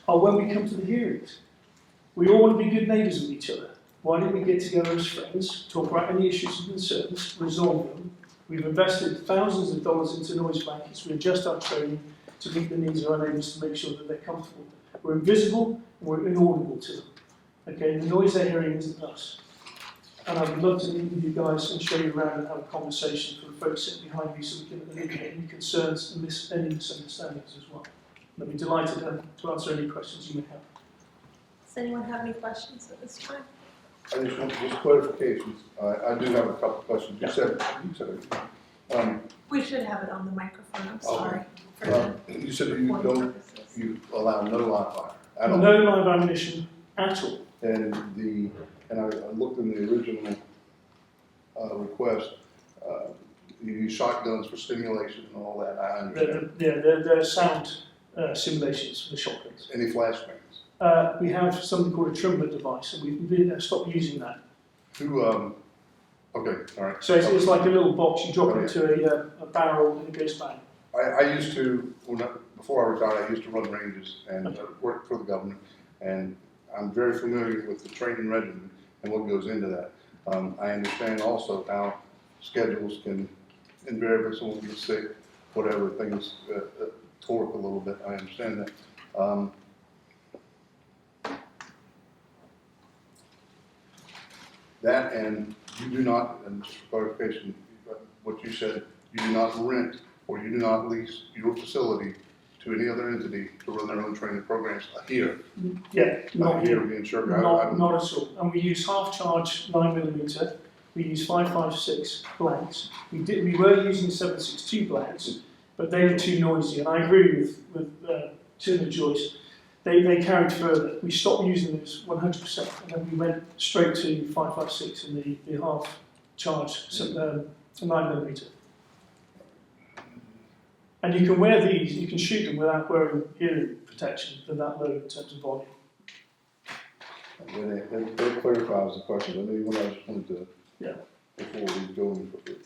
are when we come to the hearings. We all want to be good neighbours with each other. Why don't we get together as friends, talk about any issues and concerns, resolve them? We've invested thousands of dollars into noise blankets. We adjust our training to meet the needs of our neighbours to make sure that they're comfortable. We're invisible, and we're inaudible to them. Okay, the noise they're hearing isn't us. And I would love to meet with you guys and show you around and have a conversation for the folks sitting behind me so we can alleviate any concerns and any misunderstandings as well. I'll be delighted to answer any questions you may have. Does anyone have any questions at this time? I just want just clarifications. I do have a couple of questions. You said We should have it on the microphone, I'm sorry. you said you allow no live fire at all. No live ammunition at all. And I looked in the original request. You use shotguns for stimulation and all that. I understand. They're sound simulations for the shotguns. Any flashbangs? We have something called a trimmer device, and we've stopped using that. Okay, all right. So it's like a little box, you drop it into a barrel and it goes bang. I used to, before I retired, I used to run ranges and work for the government, and I'm very familiar with the training regimen and what goes into that. I understand also how schedules can invariably, someone gets sick, whatever, things torque a little bit, I understand that. That and you do not, and just for clarification, what you said, you do not rent or you do not lease your facility to any other entity to run their own training programs here. Yeah, not here being sure. Not at all. And we use half charge 9mm. We use 5.56 blanks. We were using 7.62 blanks, but they were too noisy. And I agree with Tim and Joyce. They carried further. We stopped using those 100%, and then we went straight to 5.56 and the half charge 9mm. And you can wear these, you can shoot them without wearing hearing protection. They're that low in terms of volume. That clarifies the question. I know what I just wanted to, before we go any further.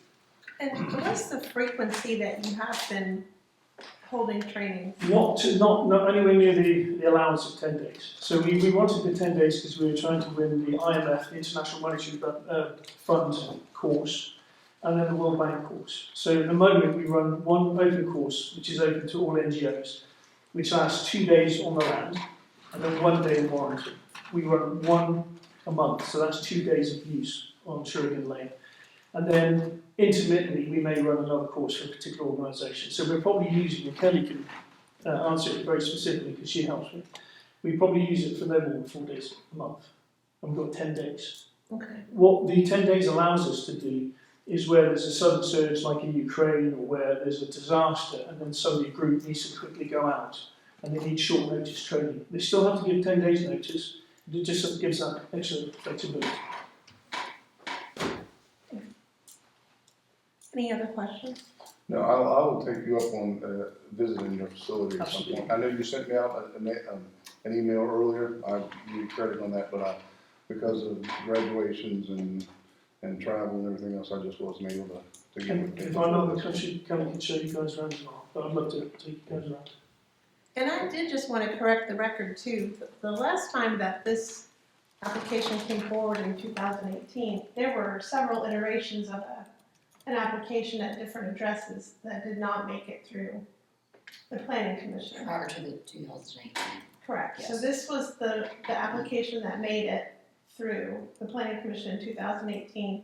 And what's the frequency that you have been holding trainings? Not anywhere near the allowance of 10 days. So we wanted the 10 days because we were trying to win the IMF, the International Monetary Fund course, and then the World Bank course. So at the moment we run one open course, which is open to all NGOs. which lasts 2 days on the land, and then 1 day in Warrington. We run one a month, so that's 2 days of use on Shurigan Lane. And then intermittently, we may run another course for a particular organisation. So we're probably using, and Kelly can answer it very specifically because she helps me. We probably use it for no more than 4 days a month. And we've got 10 days. Okay. What the 10 days allows us to do is where there's a sudden surge like in Ukraine or where there's a disaster and then suddenly a group needs to quickly go out and they need short notice training. They still have to give 10 days notice, but it just gives that extra flexibility. Any other questions? No, I will take you up on visiting your facility at some point. I know you sent me out an email earlier. I give you credit on that, but because of graduations and travel and everything else, I just wasn't able to get it. If I'm not in the country, Kelly can show you guys around as well, but I'd love to take you guys around. And I did just want to correct the record too. The last time that this application came forward in 2018, there were several iterations of an application at different addresses that did not make it through the planning commission. Prior to the 2018. Correct. So Yes. this was the application that made it through the planning commission in 2018,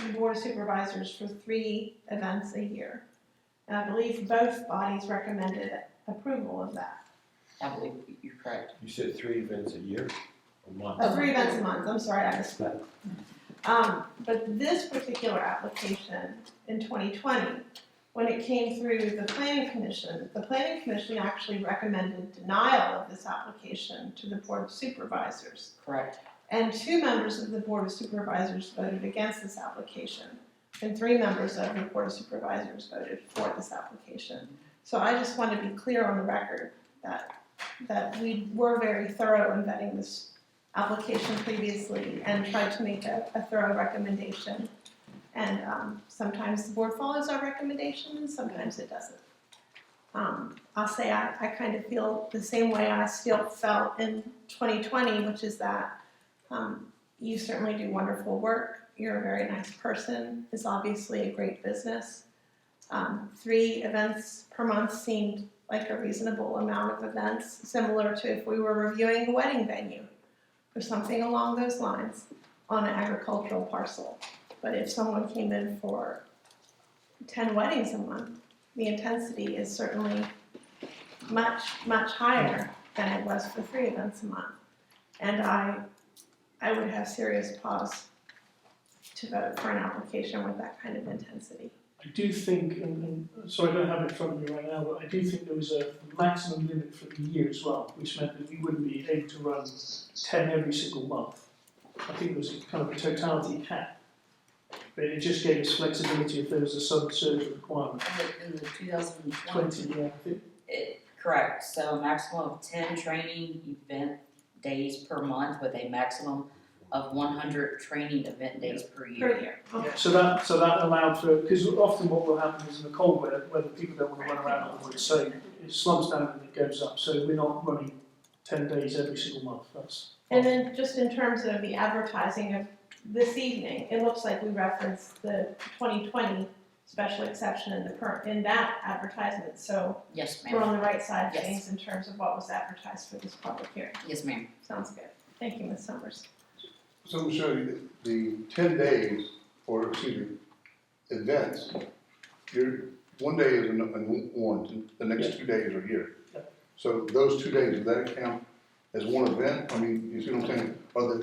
the board of supervisors for 3 events a year. And I believe both bodies recommended approval of that. I believe you're correct. You said 3 events a year, a month? Oh, 3 events a month, I'm sorry, I misspoke. But this particular application in 2020, when it came through the planning commission actually recommended denial of this application to the board of supervisors. Correct. And 2 members of the board of supervisors voted against this application, and 3 members of the board of supervisors voted for this application. So I just want to be clear on the record that we were very thorough in vetting this application previously and tried to make a thorough recommendation. And sometimes the board follows our recommendation and sometimes it doesn't. I'll say I kind of feel the same way I still felt in 2020, which is that you certainly do wonderful work. You're a very nice person. It's obviously a great business. 3 events per month seemed like a reasonable amount of events, similar to if we were reviewing a wedding venue or something along those lines on an agricultural parcel. But if someone came in for 10 weddings a month, the intensity is certainly much, much higher than it was for 3 events a month. And I would have serious pause to vote for an application with that kind of intensity. I do think, and sorry I don't have it in front of me right now, but I do think there was a maximum limit for the year as well, which meant that we wouldn't be able to run 10 every single month. I think there was a kind of a totality cap. But it just gave us flexibility if there was a sudden surge requirement. In the 2020. 20, yeah, I think. Correct. So a maximum of 10 training event days per month with a maximum of 100 training event days per year. Per year. Okay. So that allowed for, because often what will happen is in the cold weather, whether people don't want to run around on the wood, so it slumps down and it goes up. So we're not running 10 days every single month. And then just in terms of the advertising of this evening, it looks like we referenced the 2020 special exception in that advertisement. So Yes, we're ma'am. on the right side of Yes. things in terms of what was advertised for this public hearing. Yes, ma'am. Sounds good. Thank you, Ms. Summers. So I'm showing you the 10 days, or excuse me, events. One day is in Warrenton, the next 2 days are here. Yeah. So those 2 days, does that count as one event? I mean, you see what I'm saying? Are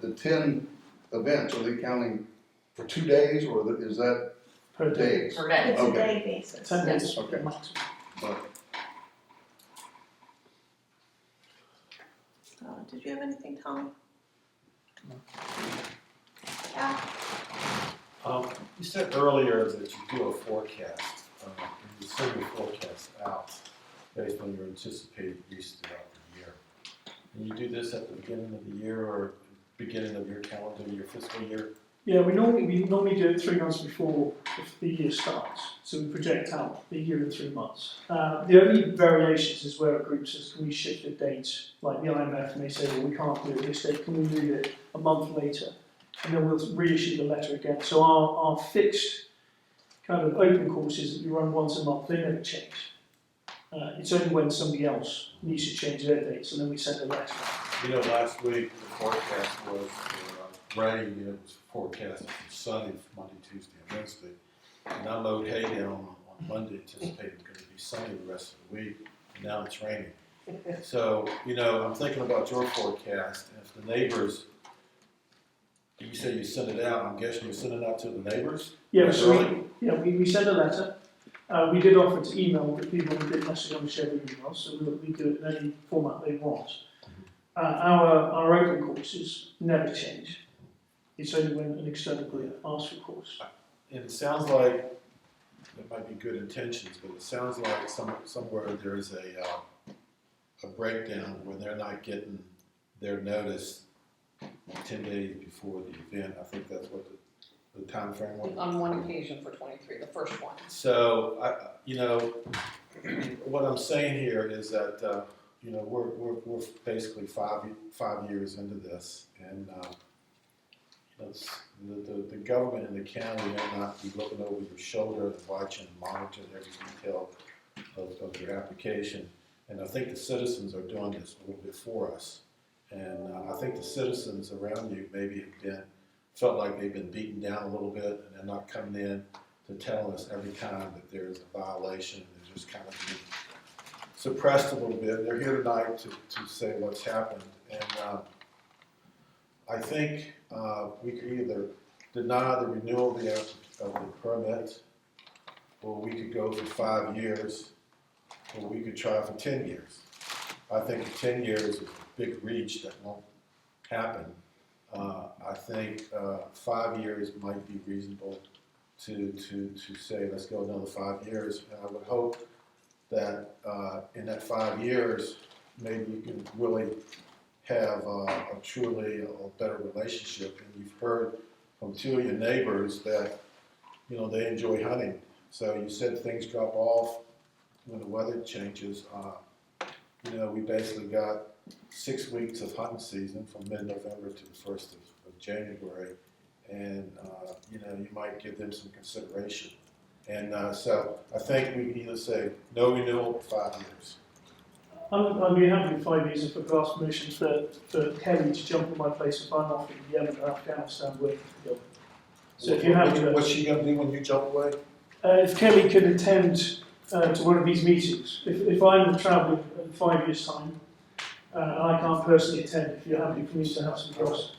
the 10 events, are they counting for 2 days, or is that Per day. days? Per day. It's a Okay. day basis. 10 days Okay. maximum. All right. Did you have anything, Tom? Yeah. You said earlier that you do a forecast, you send your forecast out based on your anticipated use throughout the year. And you do this at the beginning of the year or beginning of your calendar, your fiscal year? Yeah, we normally do it 3 months before the year starts. So we project out the year in 3 months. The only variations is where a group says, can we shift the dates? Like the IMF may say, well, we can't do it this date, can we move it a month later? And then we'll reissue the letter again. So our fixed kind of open courses that we run once a month, they never change. It's only when somebody else needs to change their dates, and then we send a letter. You know, last week, the forecast was for rain, it was forecasted for sunny for Monday, Tuesday, and Wednesday. And I'm okay down on Monday, anticipating it's gonna be sunny the rest of the week, and now it's raining. So, you know, I'm thinking about your forecast, and if the neighbors, you say you send it out, I'm guessing you send it out to the neighbors? Yeah, so we send a letter. We did offer to email the people who didn't necessarily want to share the emails, so we do it in any format they want. Our open courses never change. It's only when an external group asks for a course. And it sounds like, it might be good intentions, but it sounds like somewhere there's a breakdown where they're not getting their notice 10 days before the event. I think that's what the time frame was. On one occasion for 23, the first one. So, you know, what I'm saying here is that, you know, we're basically five years into this, and the government and the county may not be looking over your shoulder and watching and monitoring every detail of your application. And I think the citizens are doing this a little bit for us. And I think the citizens around you maybe felt like they've been beaten down a little bit, and they're not coming in to tell us every time that there's a violation. They're just kind of being suppressed a little bit. They're here tonight to say what's happened. And I think we could either deny the renewal of the permit, or we could go for 5 years, or we could try for 10 years. I think 10 years is a big reach that won't happen. I think 5 years might be reasonable to say, let's go another 5 years. And I would hope that in that 5 years, maybe you can really have a truly better relationship. And you've heard from 2 of your neighbors that, you know, they enjoy hunting. So you said things drop off when the weather changes. You know, we basically got 6 weeks of hunting season from mid-November to the 1st of January. And, you know, you might give them some consideration. And so I think we can either say no renewal or 5 years. I'd be happy with 5 years if I could ask permission for Kelly to jump in my place if I'm off in Yemen or Afghanistan working for them. So if you have What's she going to do when you jump away? if Kelly can attend to one of these meetings, if I'm travelling in 5 years' time, and I can't personally attend, if you're happy for me to have some cross.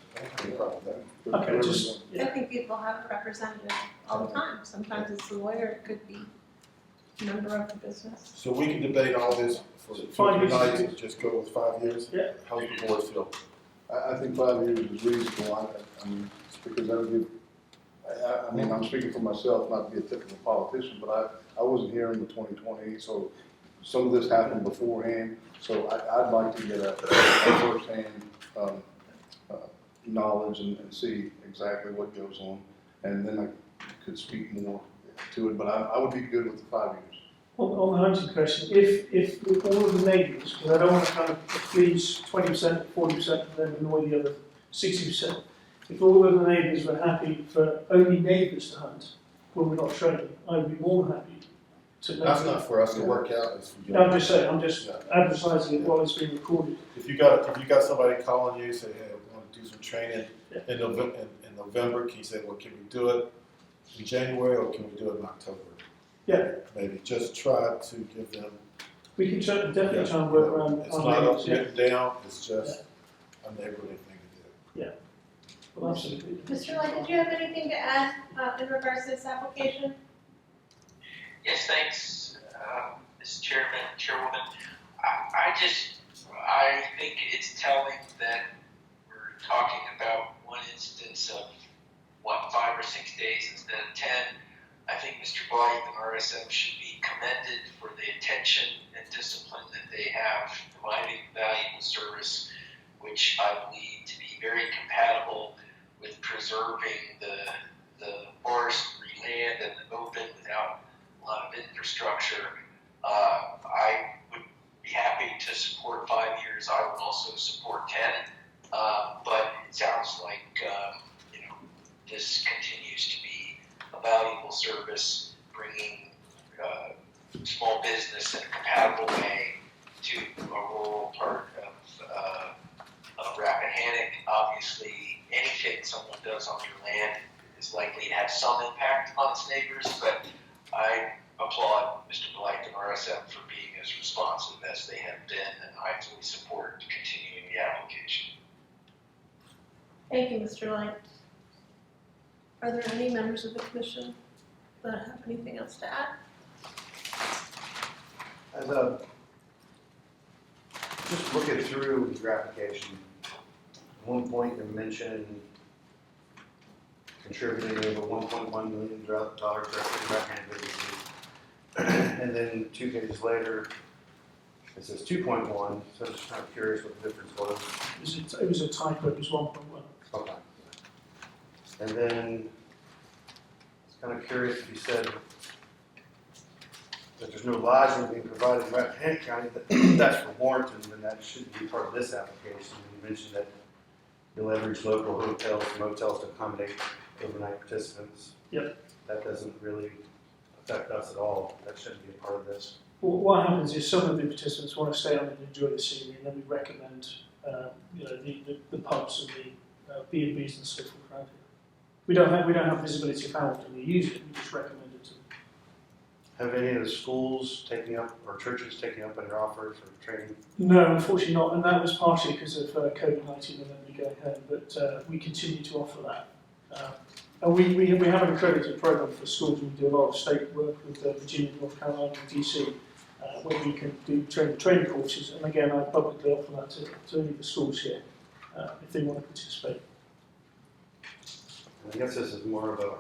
Okay, just, I think people have a representative all the time. Sometimes it's the lawyer, it could be a member of the business. So we can debate all this for 5 years. nights and just go with 5 years? Yeah. How's the board feel? I think 5 years is reasonable. I mean, because that would give, I mean, I'm speaking for myself, not to be a typical politician, but I wasn't here in the 2020, so some of this happened beforehand. So I'd like to get a firsthand knowledge and see exactly what goes on, and then I could speak more to it. But I would be good with the 5 years. on the hunting question, if all of the neighbours, because I don't want to kind of please 20%, 40% and then annoy the other 60%, if all of the neighbours were happy for only neighbours to hunt when we're not training, I would be more than happy to make That's not for us to work out, it's for you. No, I'm just saying, I'm just advertising it while it's being recorded. If you got somebody calling you, say, hey, we want to do some training in November, can you say, well, can we do it in January or can we do it in October? Yeah. Maybe just try to give them. We can definitely try and work around It's our not neighbours, up and down, it's just a neighborly thing to do. Yeah. Well, absolutely. Mr. Light, did you have anything to add in regards to this application? Yes, thanks, Mr. Chairwoman. I think it's telling that we're talking about one instance of, 5 or 6 days instead of 10. I think Mr. Blythe and RSM should be commended for the attention and discipline that they have providing valuable service, which I believe to be very compatible with preserving the forestry land and the open without a lot of infrastructure. I would be happy to support 5 years. I would also support 10. But it sounds like this continues to be a valuable service, bringing small business in a compatible obviously anything someone does on your land is likely to have some impact on its neighbors, but I applaud Mr. Blight and RSM for being as responsive as they have been, and I fully support continuing the application. Thank you, Mr. Light. Are there any members of the commission that have anything else to add? As just looking through your application, at one point you mentioned contributing over $1.1 million directly to Rappahannock businesses. And then 2 pages later, it says 2.1, so I'm just kind of curious what the difference was. It was a typo, it was 1.1. Okay. And then I was kind of curious if you said that there's no lodging being provided in Rappahannock County, that's for Warrenton, then that shouldn't be part of this application. You mentioned that you'll leverage local hotels and motels to accommodate overnight participants. Yep. That doesn't really affect us at all. That shouldn't be a part of this. Well, what happens is some of the participants want to stay on and enjoy the scenery, and then we recommend the pubs and the B&Bs and so forth around here. We don't have visibility of how often we use it. We just recommend it to them. Have any of the schools taken up or churches taken up on your offer for training? No, unfortunately not, and that was partially because of COVID-19 and then going home. But we continue to offer that, and we have an accredited program for schools. We do a lot of state work with Virginia, North Carolina, and DC, where we can do training courses. And again, I publicly offer that to any of the schools here if they want to participate. I guess this is more of a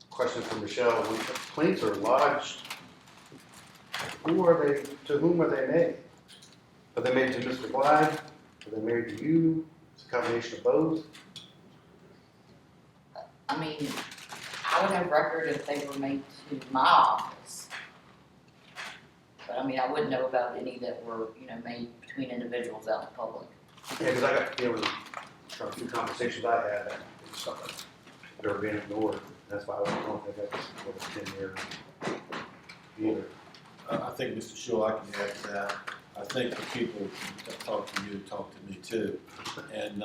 question for Michelle. When complaints are lodged, to whom are they made? Are they made to Mr. Blythe? Are they made to you? It's a combination of both? I mean, I would have record if they were made to my office. But I mean, I wouldn't know about any that were, made between individuals out in public. Yeah, because I got to deal with from a few conversations I had, and it's something that are being ignored. That's why I don't think that's 10 years either. I think, Mr. Shaw, I can add to that. I think the people that talked to you talked to me too. And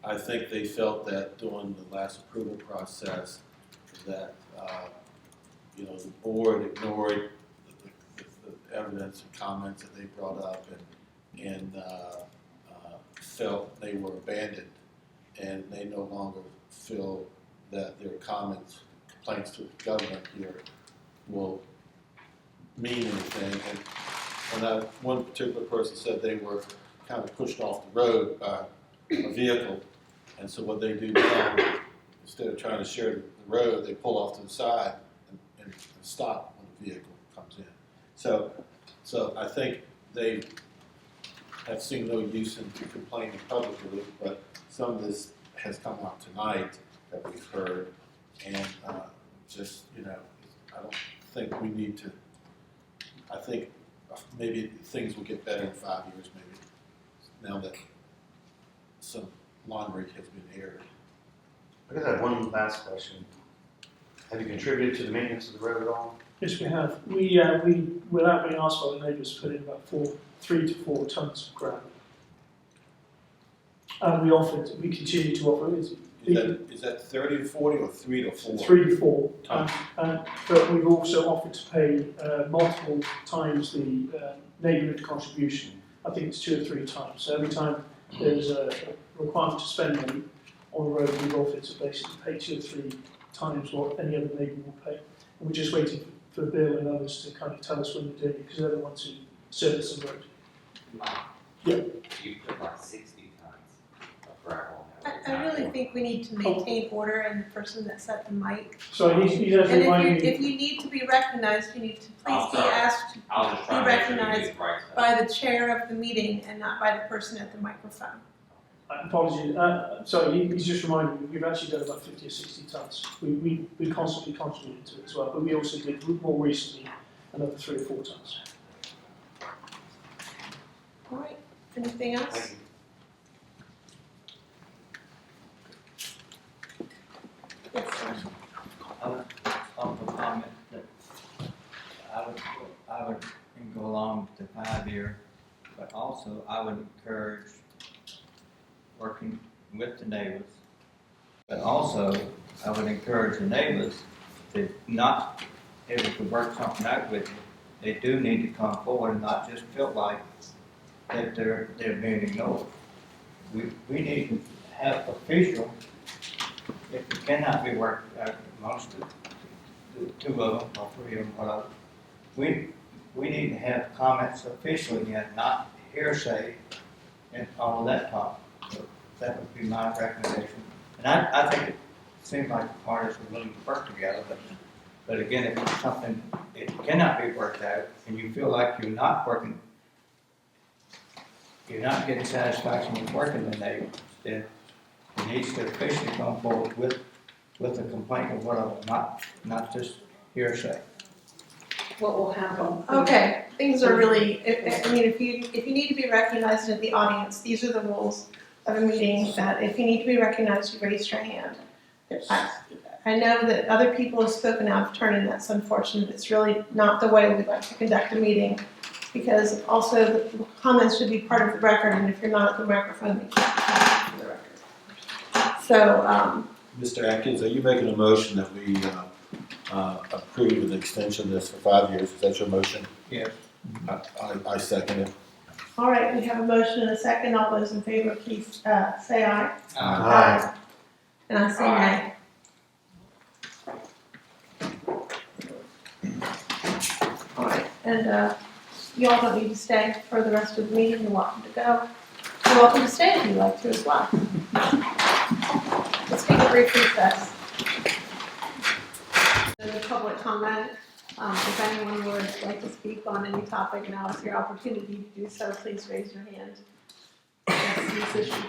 I think they felt that during the last approval process that, the board ignored the evidence and comments that they brought up and felt they were abandoned. And they no longer feel that their complaints to the government here will mean anything. And one particular person said they were kind of pushed off the road by a vehicle. And so what they do now, instead of trying to share the road, they pull off to the side and stop when the vehicle comes in. So I think they have seen no use in complaining publicly, but some of this has come out tonight that we've heard. And I don't think we need to, I think maybe things will get better in 5 years, maybe, now that some laundry has been aired. I guess I have one last question. Have you contributed to the maintenance of the road at all? Yes, we have. We without being asked by the neighbours, put in about 3 to 4 tons of gravel. And we continue to offer it. Is that 30 to 40 or 3 to 4? 3 to 4. Tons. But we've also offered to pay multiple times the neighbourhood contribution. I think it's 2 or 3 times. So every time there's a requirement to spend money on the road, we've offered to basically pay 2 or 3 times what any other neighbour will pay. And we're just waiting for Bill and others to kind of tell us when they're doing it, because they're the ones who service the road. Yeah. You put like 60 tons of gravel on that. I really think we need to maintain order, and the person that set the mic. So he's actually And reminding me. if you need to be recognized, you need to please be asked to I'll just try be to make sure you recognized get it right. by the chair of the meeting and not by the person at the microphone. Apologies. Sorry, he's just reminding me, we've actually done about 50 or 60 tons. We constantly contribute to it as well, but we also did more recently another 3 or 4 tons. All right, anything else? Yes, sir. I would comment that I would go along with the 5 year, but also I would encourage working with the neighbors. But also, I would encourage the neighbors to not, if we could work something out with you, they do need to come forward and not just feel like that they're being ignored. We need to have official, if it cannot be worked out amongst the two of them or three of them, whatever, we need to have comments officially and not hearsay and all of that talk. So that would be my recommendation. And I think it seems like the parties are willing to work together, but again, if it's something it cannot be worked out and you feel like you're not getting satisfaction with working with neighbors, then it needs to officially come forward with a complaint or whatever, not just hearsay. What will happen? Okay, things are really, I mean, if you need to be recognized in the audience, these are the rules of a meeting, that if you need to be recognized, you raise your hand. I know that other people have spoken out of turn, and that's unfortunate. It's really not the way we'd like to conduct a meeting, because also the comments should be part of the record, and if you're not at the microphone, you can't comment for the record. So, Mr. Atkins, are you making a motion that we approve an extension of this for 5 years? Is that your motion? Yes. I second it. all right, we have a motion and a second. All those in favor, please say aye. Aye. And I say nay. All right, and you all don't need to stay for the rest of the meeting. You're welcome to go. You're welcome to stay if you'd like to as well. Let's take a brief recess. The public comment. If anyone would like to speak on any topic, now is your opportunity to do so. Please raise your hand. That's this issue.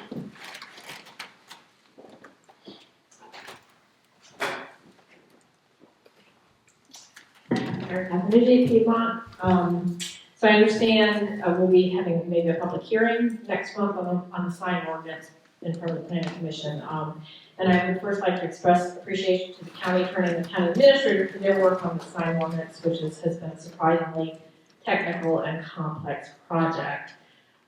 Rappahannock, Piedmont. So I understand we'll be having maybe a public hearing next month on the sign ordinance in front of the planning commission. And I would first like to express appreciation to the county attorney and the county administrator for their work on the sign ordinance, which has been a surprisingly technical and complex project.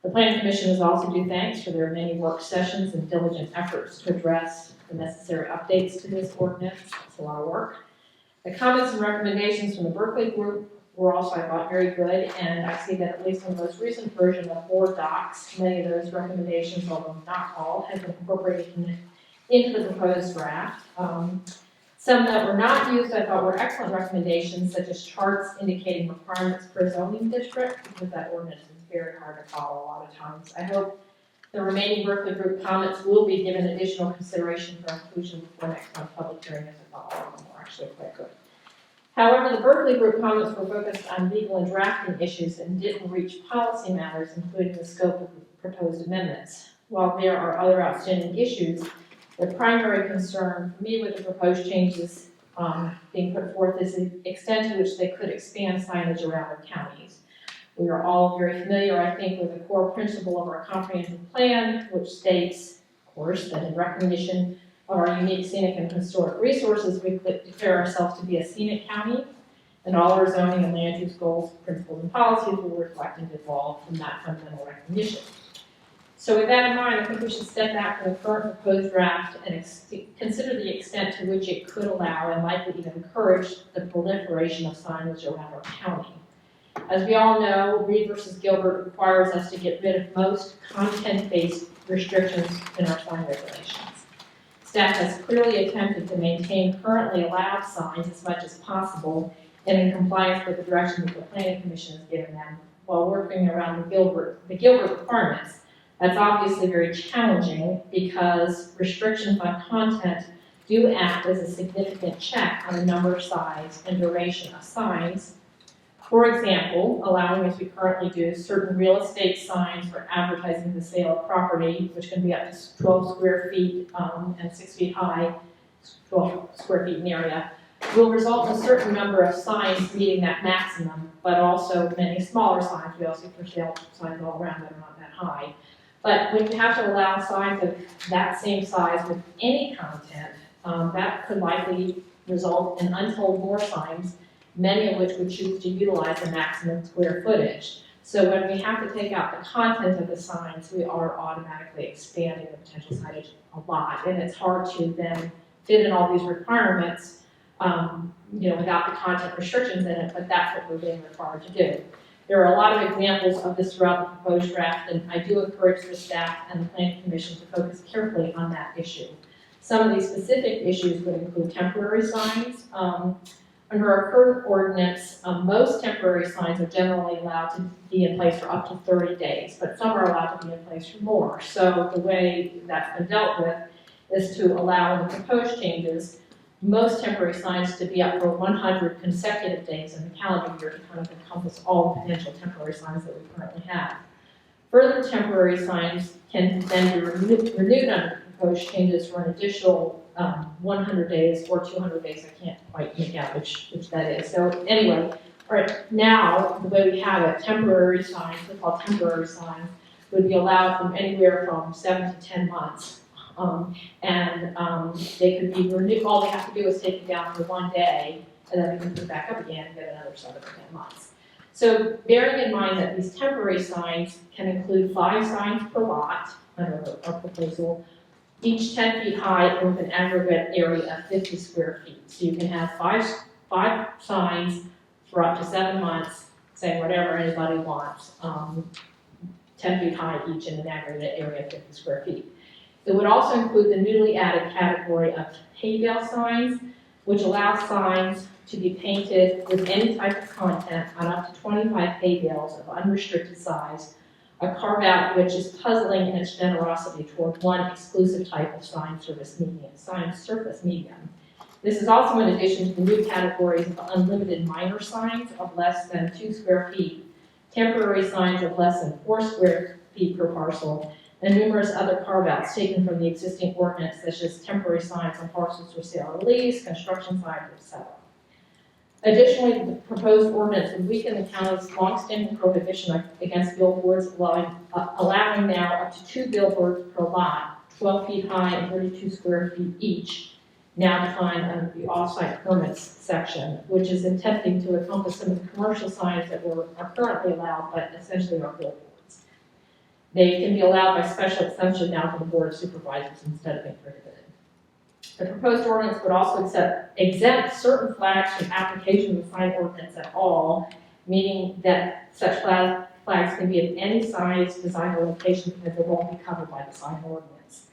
The planning commission is also due thanks for their many work sessions and diligent efforts to address the necessary updates to this ordinance. It's a lot of work. The comments and recommendations from the Berkeley group were also, I thought, very good, and I see that at least in the most recent version of BoardDocs, many of those recommendations, although not all, have been incorporated into the proposed draft. Some that were not used, I thought, were excellent recommendations, such as charts indicating requirements per zoning district, because that ordinance is very hard to follow a lot of times. I hope the remaining Berkeley group comments will be given additional consideration for inclusion before next month's public hearing, as I thought all of them were actually quite good. However, the Berkeley group comments were focused on legal and drafting issues and didn't reach policy matters, including the scope of the proposed amendments. While there are other outstanding issues, the primary concern for me with the proposed changes being put forth is the extent to which they could expand signage around our counties. We are all very familiar, I think, with the core principle of our comprehensive plan, which states, of course, that in recognition of our unique scenic and historic resources, we declare ourselves to be a scenic county, and all our zoning and land use goals, principles, and policies will reflect and evolve from that fundamental recognition. So with that in mind, I think we should step back from the current proposed draft and consider the extent to which it could allow and likely even encourage the proliferation of signage around our county. As we all know, Reed versus Gilbert requires us to get rid of most content-based restrictions in our sign regulations. Staff has clearly attempted to maintain currently allowed signs as much as possible and in compliance with the direction that the Planning Commission has given them while working around the Gilbert requirements. That's obviously very challenging because restrictions on content do act as a significant check on the number, size, and duration of signs. For example, allowing, as we currently do, certain real estate signs for advertising the sale of property, which can be up to 12 square feet and 6 feet high, 12 square feet in area, will result in a certain number of signs meeting that maximum, but also many smaller signs. We also see for sale signs all around that are not that high. But when you have to allow signs of that same size with any content, that could likely result in untold more signs, many of which would choose to utilize the maximum square footage. So when we have to take out the content of the signs, we are automatically expanding the potential signage a lot. And it's hard to then fit in all these requirements, without the content restrictions in it, but that's what we're being required to do. There are a lot of examples of this throughout the proposed draft, and I do encourage the staff and the planning commission to focus carefully on that issue. Some of these specific issues would include temporary signs. Under our current ordinance, most temporary signs are generally allowed to be in place for up to 30 days, but some are allowed to be in place for more. So the way that's been dealt with is to allow the proposed changes most temporary signs to be up for 100 consecutive days in the calendar year to kind of encompass all the potential temporary signs that we currently have. Further temporary signs can then be renewed under the proposed changes for an additional 100 days or 200 days. I can't quite make out which that is. So anyway, right now, the way we have it, temporary signs, we call temporary signs, would be allowed from anywhere from 7 to 10 months. They could be renewed. All they have to do is take it down for 1 day, and then they can put it back up again and get another 7 to 10 months. So bearing in mind that these temporary signs can include 5 signs per lot under our proposal, each 10 feet high and with an aggregate area of 50 square feet. So you can have five signs for up to 7 months, saying whatever anybody wants, 10 feet high each in an aggregate area of 50 square feet. It would also include the newly added category of hay bale signs, which allows signs to be painted with any type of content on up to 25 hay bales of unrestricted size, a carve-out which is puzzling in its generosity toward one exclusive type of sign surface medium. This is also in addition to the new categories of unlimited minor signs of less than 2 square feet, temporary signs of less than 4 square feet per parcel, and numerous other carve-outs taken from the existing ordinance, such as temporary signs on parcels for sale or lease, construction signs, etc. Additionally, the proposed ordinance would weaken the county's longstanding prohibition against billboards, allowing now up to 2 billboards per lot, 12 feet high and 32 square feet each, now defined under the off-site permits section, which is intending to encompass some of the commercial signs that are currently allowed, but essentially are billboards. They can be allowed by special exemption now from the Board of Supervisors instead of being prohibited. The proposed ordinance would also exempt certain flags from application of the sign ordinance at all, meaning that such flags can be of any size, design, or location because they won't be covered by the sign ordinance.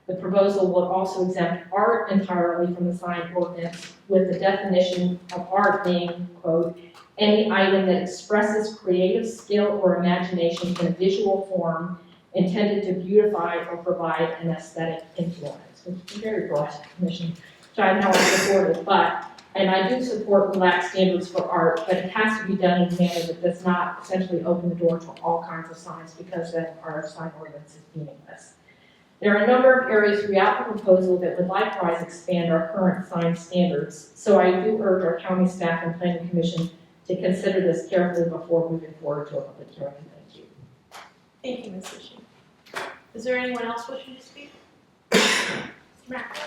The proposal would also exempt art entirely from the sign ordinance, with the definition of art being, quote, any item that expresses creative skill or imagination in a visual form intended to beautify or provide an aesthetic influence. It's a very broad definition, which I know I supported, and I do support relaxed standards for art, but it has to be done in a manner that does not essentially open the door to all kinds of signs, because then our sign ordinance is meaningless. There are a number of areas throughout the proposal that would likewise expand our current sign standards, so I do urge our county staff and planning commission to consider this carefully before moving forward to a public hearing. Thank you. Thank you, Ms. Fishing. Is there anyone else wishing to speak? Matt.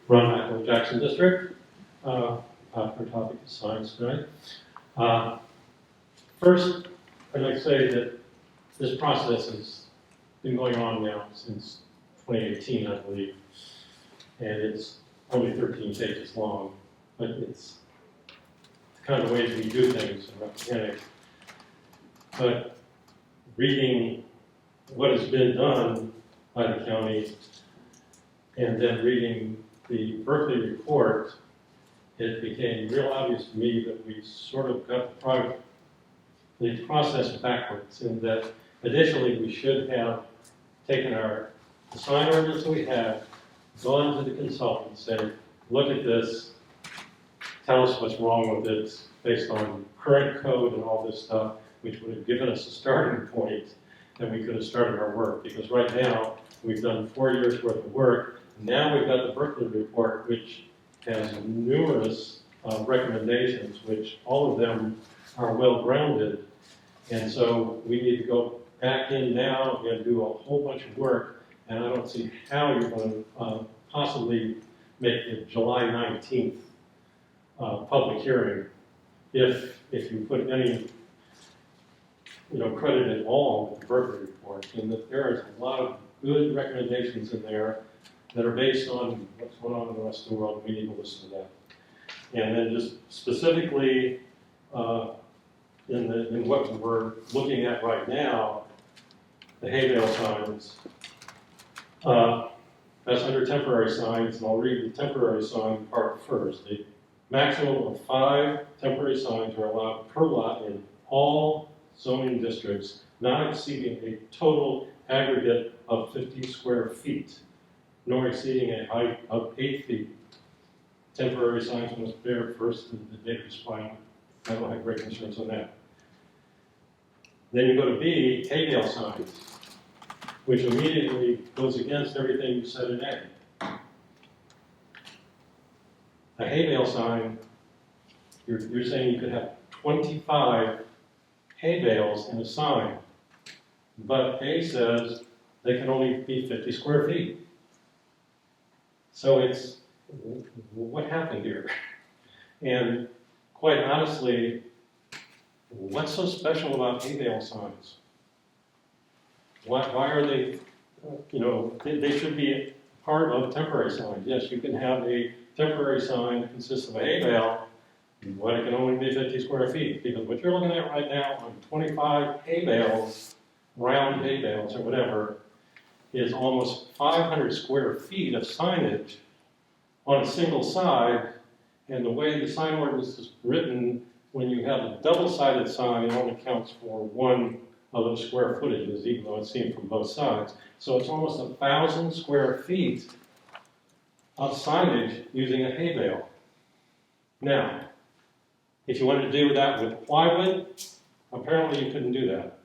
Ron Michael, Jackson District. For topic of signs tonight. First, I'd like to say that this process has been going on now since 2018, I believe, and it's only 13 pages long, but it's the kind of ways we do things in Rappahannock. But reading what has been done by the county and then reading the Berkeley report, it became real obvious to me that we sort of got the process backwards, and that additionally we should have taken the sign ordinance we have, gone to the consultant and said, look at this, tell us what's wrong with it based on current code and all this stuff, which would have given us a starting point that we could have started our work. Because right now, we've done 4 years worth of work. Now we've got the Berkeley report, which has numerous recommendations, which all of them are well-grounded. And so we need to go back in now and do a whole bunch of work, and I don't see how you're going to possibly make the July 19th public hearing if you put any, credit at all with the Berkeley report, and that there is a lot of good recommendations in there that are based on what's going on in the rest of the world. We need to listen to that. And then just specifically in what we're looking at right now, the hay bale signs, that's under temporary signs, and I'll read the temporary sign part first. The maximum of 5 temporary signs are allowed per lot in all zoning districts, not exceeding a total aggregate of 50 square feet, nor exceeding a height of 8 feet. Temporary signs must bear first the date of supply. I don't have great concerns on that. Then you go to B, hay bale signs, which immediately goes against everything you said in A. A hay bale sign, you're saying you could have 25 hay bales in a sign, but A says they can only be 50 square feet. So it's, what happened here? And quite honestly, what's so special about hay bale signs? Why are they, they should be part of temporary signs. Yes, you can have a temporary sign that consists of a hay bale, but it can only be 50 square feet, because what you're looking at right now on 25 hay bales, round hay bales or whatever, is almost 500 square feet of signage on a single side. And the way the sign ordinance is written, when you have a double-sided sign, it only counts for one of those square footages, even though it's seen from both sides. So it's almost 1,000 square feet of signage using a hay bale. Now, if you wanted to do that with plywood, apparently you couldn't do that.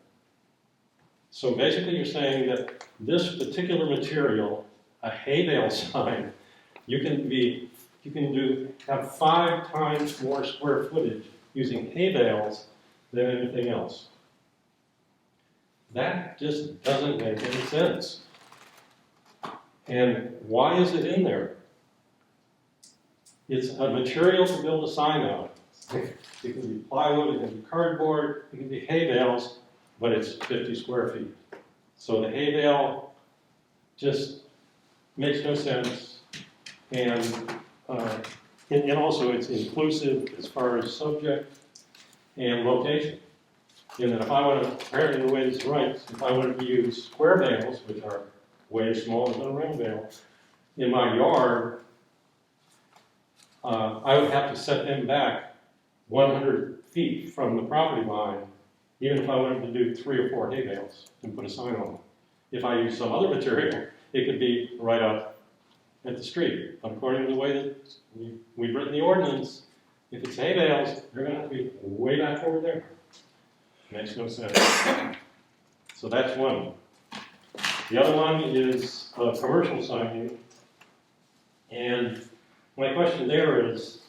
So basically you're saying that this particular material, a hay bale sign, you can have 5 times more square footage using hay bales than anything else. That just doesn't make any sense. And why is it in there? It's a material to build a sign out. It can be plywood, it can be cardboard, it can be hay bales, but it's 50 square feet. So the hay bale just makes no sense. And also it's inclusive as far as subject and location. And then if I want to, apparently the way this writes, if I wanted to use square bales, which are way smaller than a round bale, in my yard, I would have to set them back 100 feet from the property line, even if I wanted to do 3 or 4 hay bales and put a sign on them. If I use some other material, it could be right up at the street. But according to the way that we've written the ordinance, if it's hay bales, they're going to have to be way back over there. Makes no sense. So that's one. The other one is commercial signing. And my question there is,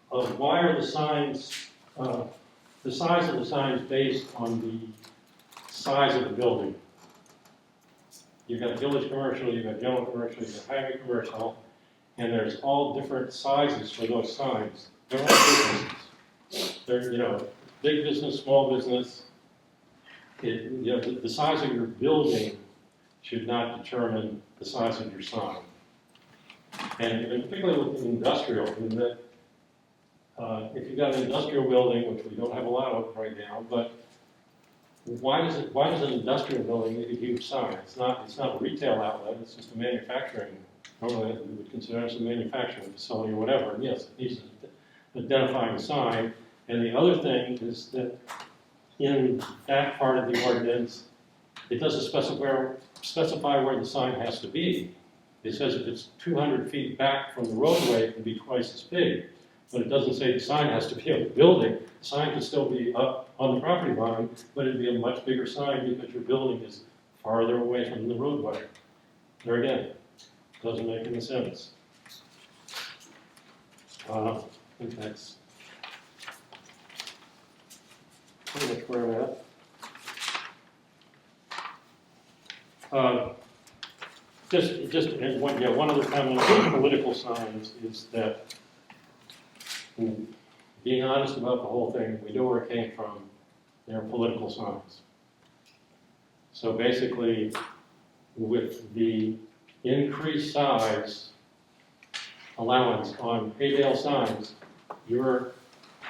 why are the signs, the size of the signs based on the size of the building? You've got village commercial, you've got general commercial, you've got highway commercial, and there's all different sizes for those signs. They're all businesses. They're, big business, small business. The size of your building should not determine the size of your sign. And particularly with industrial, in that if you've got an industrial building, which we don't have a lot of right now, but why does an industrial building need a huge sign? It's not a retail outlet, it's just a manufacturing, normally we would consider it as a manufacturing facility or whatever. And yes, it needs an identifying sign. And the other thing is that in that part of the ordinance, it doesn't specify where the sign has to be. It says if it's 200 feet back from the roadway, it can be twice as big. But it doesn't say the sign has to be on the building. The sign can still be up on the property line, but it'd be a much bigger sign because your building is farther away from the roadway. There again, doesn't make any sense. I think that's pretty much where I'm at. and one other comment on political signs is that, being honest about the whole thing, we know where it came from. They're political signs. So basically, with the increased size allowance on hay bale signs, you're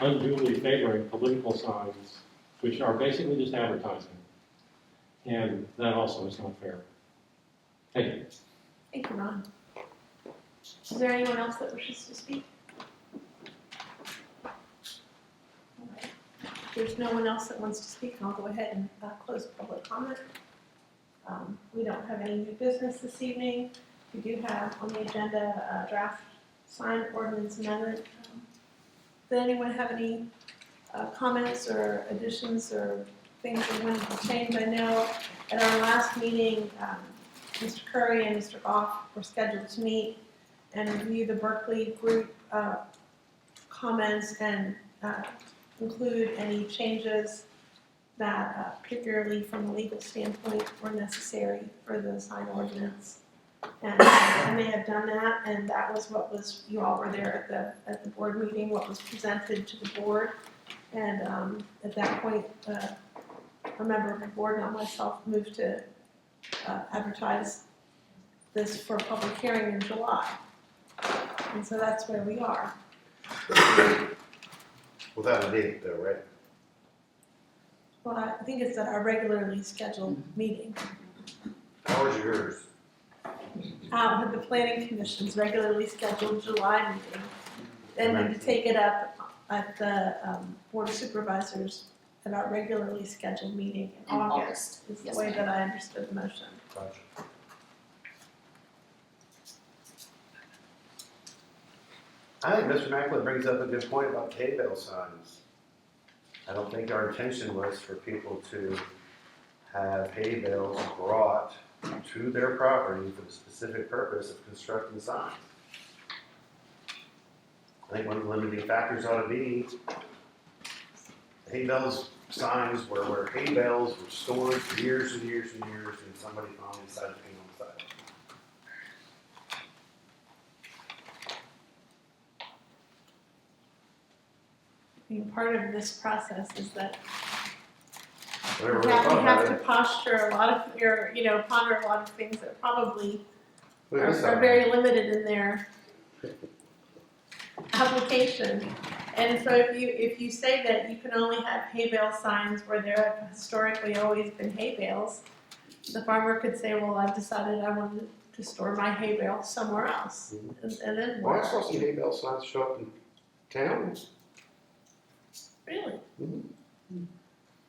unduly favoring political signs, which are basically just advertising. And that also is not fair. Thank you. Thank you, Ron. Is there anyone else that wishes to speak? If there's no one else that wants to speak, I'll go ahead and close public comment. We don't have any new business this evening. We do have on the agenda a draft sign ordinance amendment. Does anyone have any comments or additions or things they wanted to change? I know at our last meeting, Mr. Curry and Mr. Goff were scheduled to meet and review the Berkeley group comments and include any changes that, particularly from a legal standpoint, were necessary for the sign ordinance. And they have done that, and that was what was, you all were there at the board meeting, what was presented to the board. And at that point, a member of the board, not myself, moved to advertise this for a public hearing in July. And so that's where we are. Without a date though, right? Well, I think it's at our regularly scheduled meeting. Ours or yours? At the planning commission's regularly scheduled July meeting. Then to take it up at the board of supervisors at our regularly scheduled meeting in August is the way that I understood the motion. Gotcha. I think Mr. Macklin brings up a good point about hay bale signs. I don't think our intention was for people to have hay bales brought to their property for the specific purpose of constructing signs. I think one of the limiting factors ought to be hay bales signs where hay bales were stored for years and years and years, and somebody finally decided to paint on the side. I mean, part of this process is that Whatever you we thought have about to it. posture a lot of your, ponder a lot of things that probably Look at this are sign. very limited in their application. And so if you say that you can only have hay bale signs where there have historically always been hay bales, the farmer could say, well, I've decided I want to store my hay bale somewhere else. And then Well, I what? saw some hay bale signs show up in town. Really? Mm-hmm.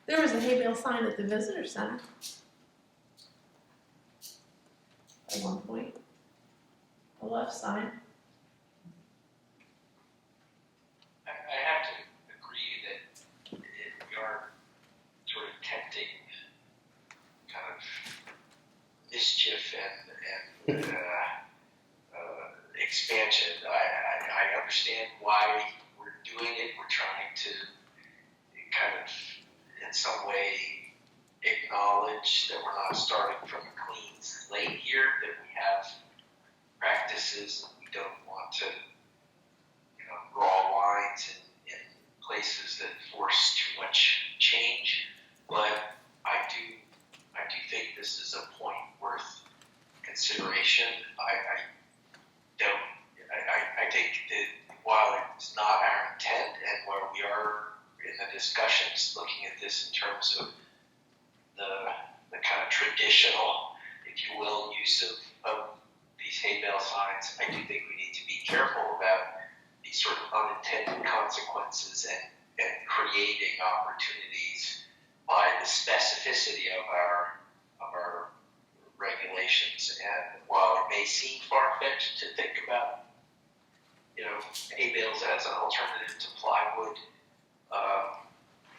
There was a hay bale sign at the visitor center at one point. A love sign. I have to agree that we are sort of tempting kind of mischief and expansion. I understand why we're doing it. We're trying to kind of, in some way, acknowledge that we're not starting from a clean slate here, that we have practices and we don't want to, draw lines in places that force too much change. But I do think this is a point worth consideration. I think that while it's not our intent, and where we are in the discussions looking at this in terms of the kind of traditional, if you will, use of these hay bale signs, I do think we need to be careful about these sort of unintended consequences and creating opportunities by the specificity of our regulations. And while it may seem far-fetched to think about, hay bales as an alternative to plywood,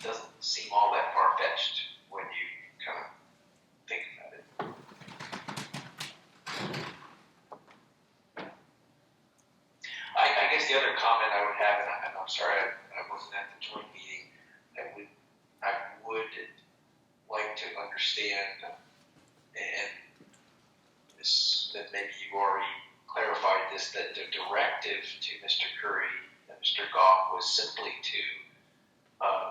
doesn't seem all that far-fetched when you kind of think about it. I guess the other comment I would have, and I'm sorry I wasn't at the joint meeting, I would like to understand, and Ms. that maybe you already clarified this, that the directive to Mr. Curry and Mr. Goff was simply to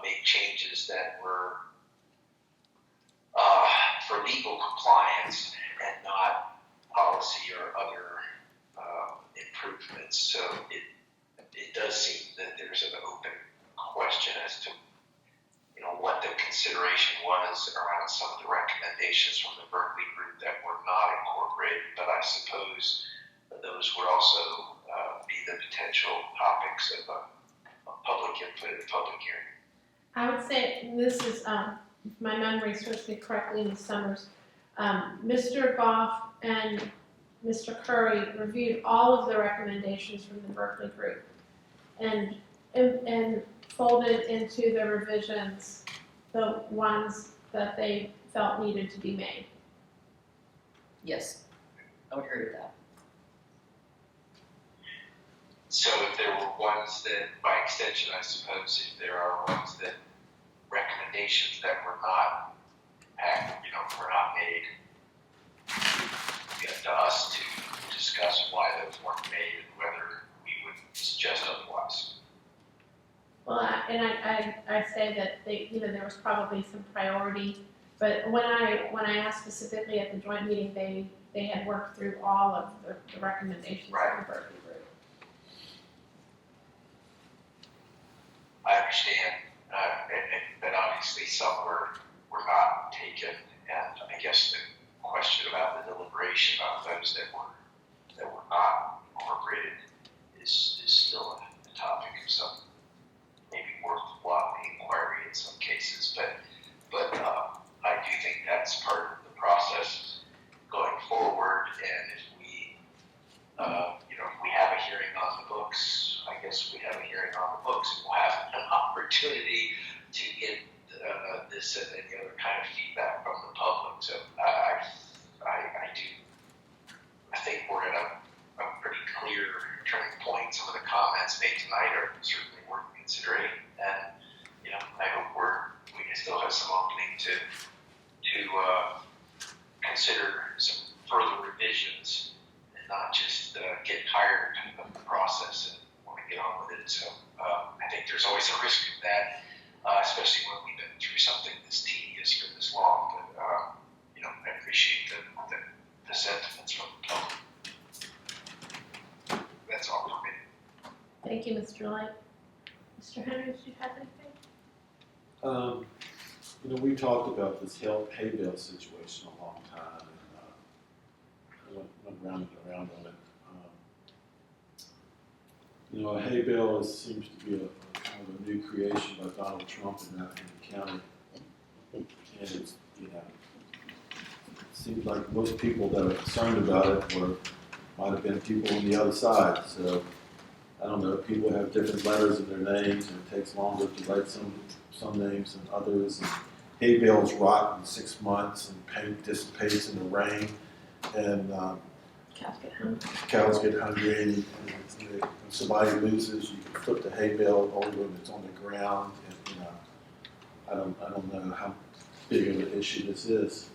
make changes that were for legal compliance and not policy or other improvements. So it does seem that there's an open question as to what the consideration was around some of the recommendations from the Berkeley group that were not incorporated, but I suppose those would also be the potential topics of a public input and public hearing. I would say, this is, if my memory serves me correctly, Ms. Summers, Mr. Goff and Mr. Curry reviewed all of the recommendations from the Berkeley group and folded into the revisions the ones that they felt needed to be made. Yes, I would agree with that. So if there were ones that, by extension, I suppose, if there are ones that recommendations that were not were not made, it's up to us to discuss why those weren't made and whether we would suggest otherwise. Well, I say that there was probably some priority, but when I asked specifically at the joint meeting, they had worked through all of the recommendations of the Berkeley group. I understand, but obviously some were not taken, and I guess the question about the deliberation of those that were not incorporated is still a topic of some maybe worthwhile inquiry in some cases, but I do think that's part of the process going forward, and if we if we have a hearing on the books, I guess we have a hearing on the books, and we'll have an opportunity to get this and any other kind of feedback from the public. So I think we're at a pretty clear turning point. Some of the comments made tonight are certainly worth considering, and I hope we still have some opening to consider some further revisions and not just get tired of the process and want to get on with it. So I think there's always a risk of that, especially when we've been through something this tedious for this long. But I appreciate the sentiments from the public. That's all for me. Thank you, Mr. Light. Mr. Henry, did you have anything? We talked about this hay bale situation a long time, and went round and around on it. A hay bale seems to be a kind of a new creation by Donald Trump in Rappahannock County, and it's it seems like most people that are concerned about it might have been people on the other side. So I don't know, people have different letters in their names, and it takes longer to write some names than others. And hay bales rot in 6 months, and paint dissipates in the rain, and cows get hungry, and when somebody loses, you can flip the hay bale over and it's on the ground. And I don't know how big of an issue this is.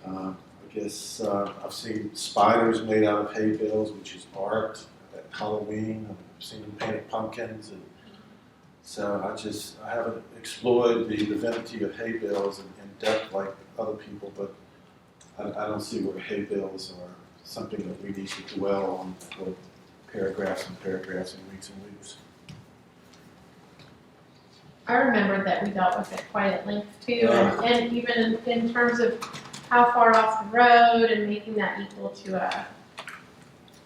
I guess I've seen spiders made out of hay bales, which is art at Halloween. I've seen them painted pumpkins, and so I haven't explored the divinity of hay bales in depth like other people, but I don't see where hay bales are something that we need to dwell on for paragraphs and paragraphs and weeks and weeks. I remember that we dealt with it quite at length too, Yeah. and even in terms of how far off the road and making that equal to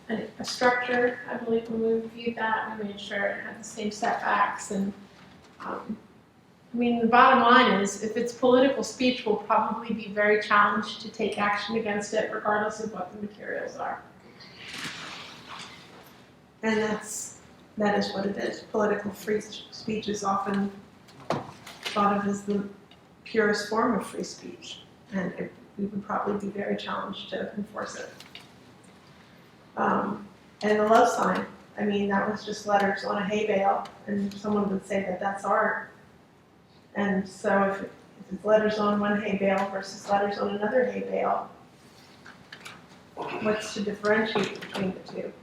a structure. I believe when we reviewed that, we made sure it had the same setbacks. And the bottom line is, if it's political speech, we'll probably be very challenged to take action against it, regardless of what the materials are. And that is what it is. Political free speech is often thought of as the purest form of free speech, and we would probably be very challenged to enforce it. And the love sign, that was just letters on a hay bale, and someone would say that that's art. And so if it's letters on one hay bale versus letters on another hay bale, what's to differentiate between the two.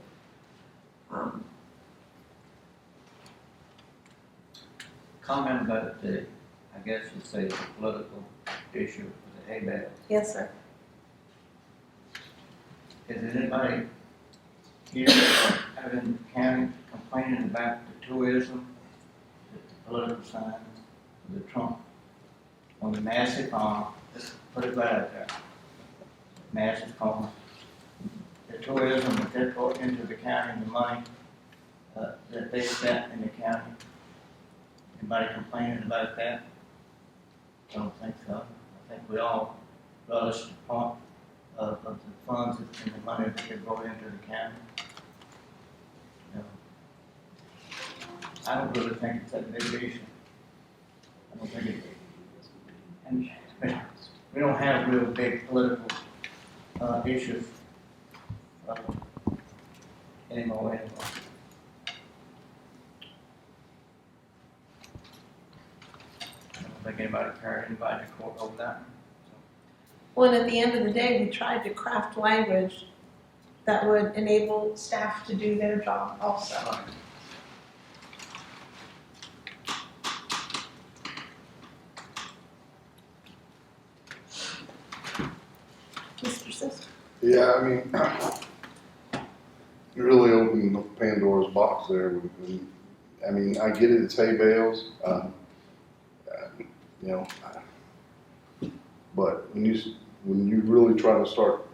Comment about the, I guess you'd say the political issue with the hay bale. Yes, sir. Is anybody here having county complaining about the tourism, the political signs, the Trump, on the massive let's put it right out there, massive farm, the tourism that they brought into the county, the money that they spent in the county. Anybody complaining about that? I don't think so. I think we all relish the part of the funds and the money that they brought into the county. You know, I don't really think it's that big issue. I don't think it is. And we don't have real big political issues anymore. I don't think anybody carried anybody to court over that. Well, and at the end of the day, we tried to craft language that would enable staff to do their job also. Mr. Sister? Yeah, I mean, you really opened the Pandora's box there. I mean, I get it, it's hay bales, you know, but when you really try to start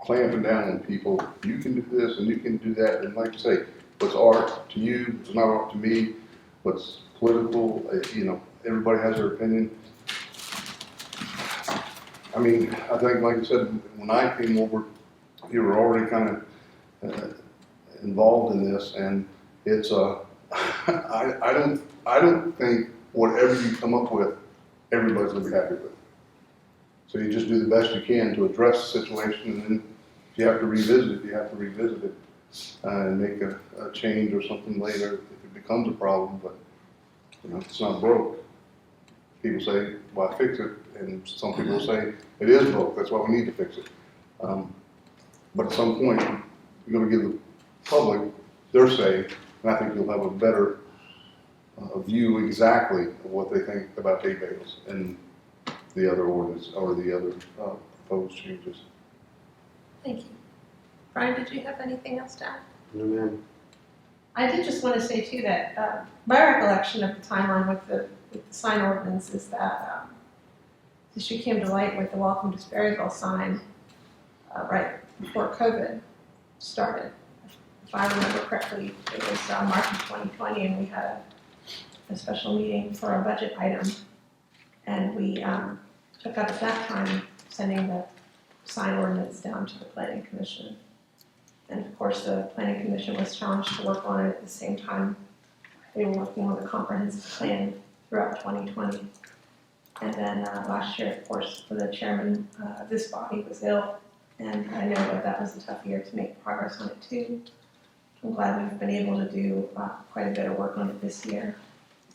clamping down on people, you can do this and you can do that, and like you say, what's art to you is not art to me. What's political, you know, everybody has their opinion. I mean, I think, like I said, when I came over, you were already kind of involved in this, and it's I don't think whatever you come up with, everybody's gonna be happy with. So you just do the best you can to address the situation, and then if you have to revisit it, you have to revisit it and make a change or something later if it becomes a problem. But you know, it's not broke. People say, "Why fix it?" And some people say it is broke. That's why we need to fix it. But at some point, you're going to give the public their say, and I think you'll have a better view exactly of what they think about hay bales and the other ordinance or the other proposed changes. Thank you. Brian, did you have anything else to add? No, ma'am. I did just want to say too that my recollection of the timeline with the sign ordinance is that this issue came to light with the Welcome to Sperryville sign right before COVID started. If I remember correctly, it was March of 2020, and we had a special meeting for a budget item, and we took up at that time sending the sign ordinance down to the Planning Commission. And of course, the Planning Commission was challenged to work on it at the same time. They were working on the comprehensive plan throughout 2020. And then last year, of course, the chairman of this body was ill, and I know that was a tough year to make progress on it too. I'm glad we've been able to do quite a bit of work on it this year,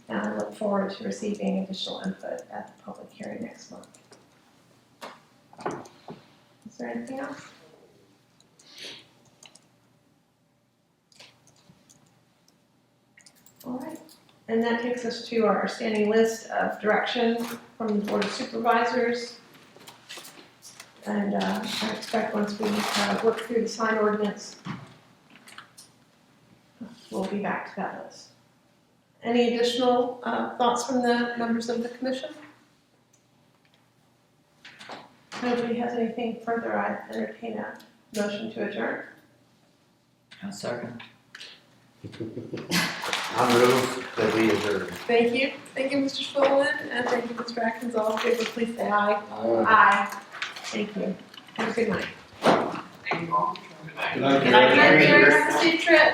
and I look forward to receiving additional input at the public hearing next month. Is there anything else? All right, and that takes us to our standing list of direction from the Board of Supervisors. And I expect once we work through the sign ordinance, we'll be back to that list. Any additional thoughts from the members of the commission? If nobody has anything further, I entertain a motion to adjourn. A second. I move that we adjourn. Thank you, Mr. Schulman, and thank you, Mr. Atkins. All in favor, please say aye. Aye. Aye. Thank you. Have a good night. Thank you all. Good night. Good night, Gary. Have a safe trip.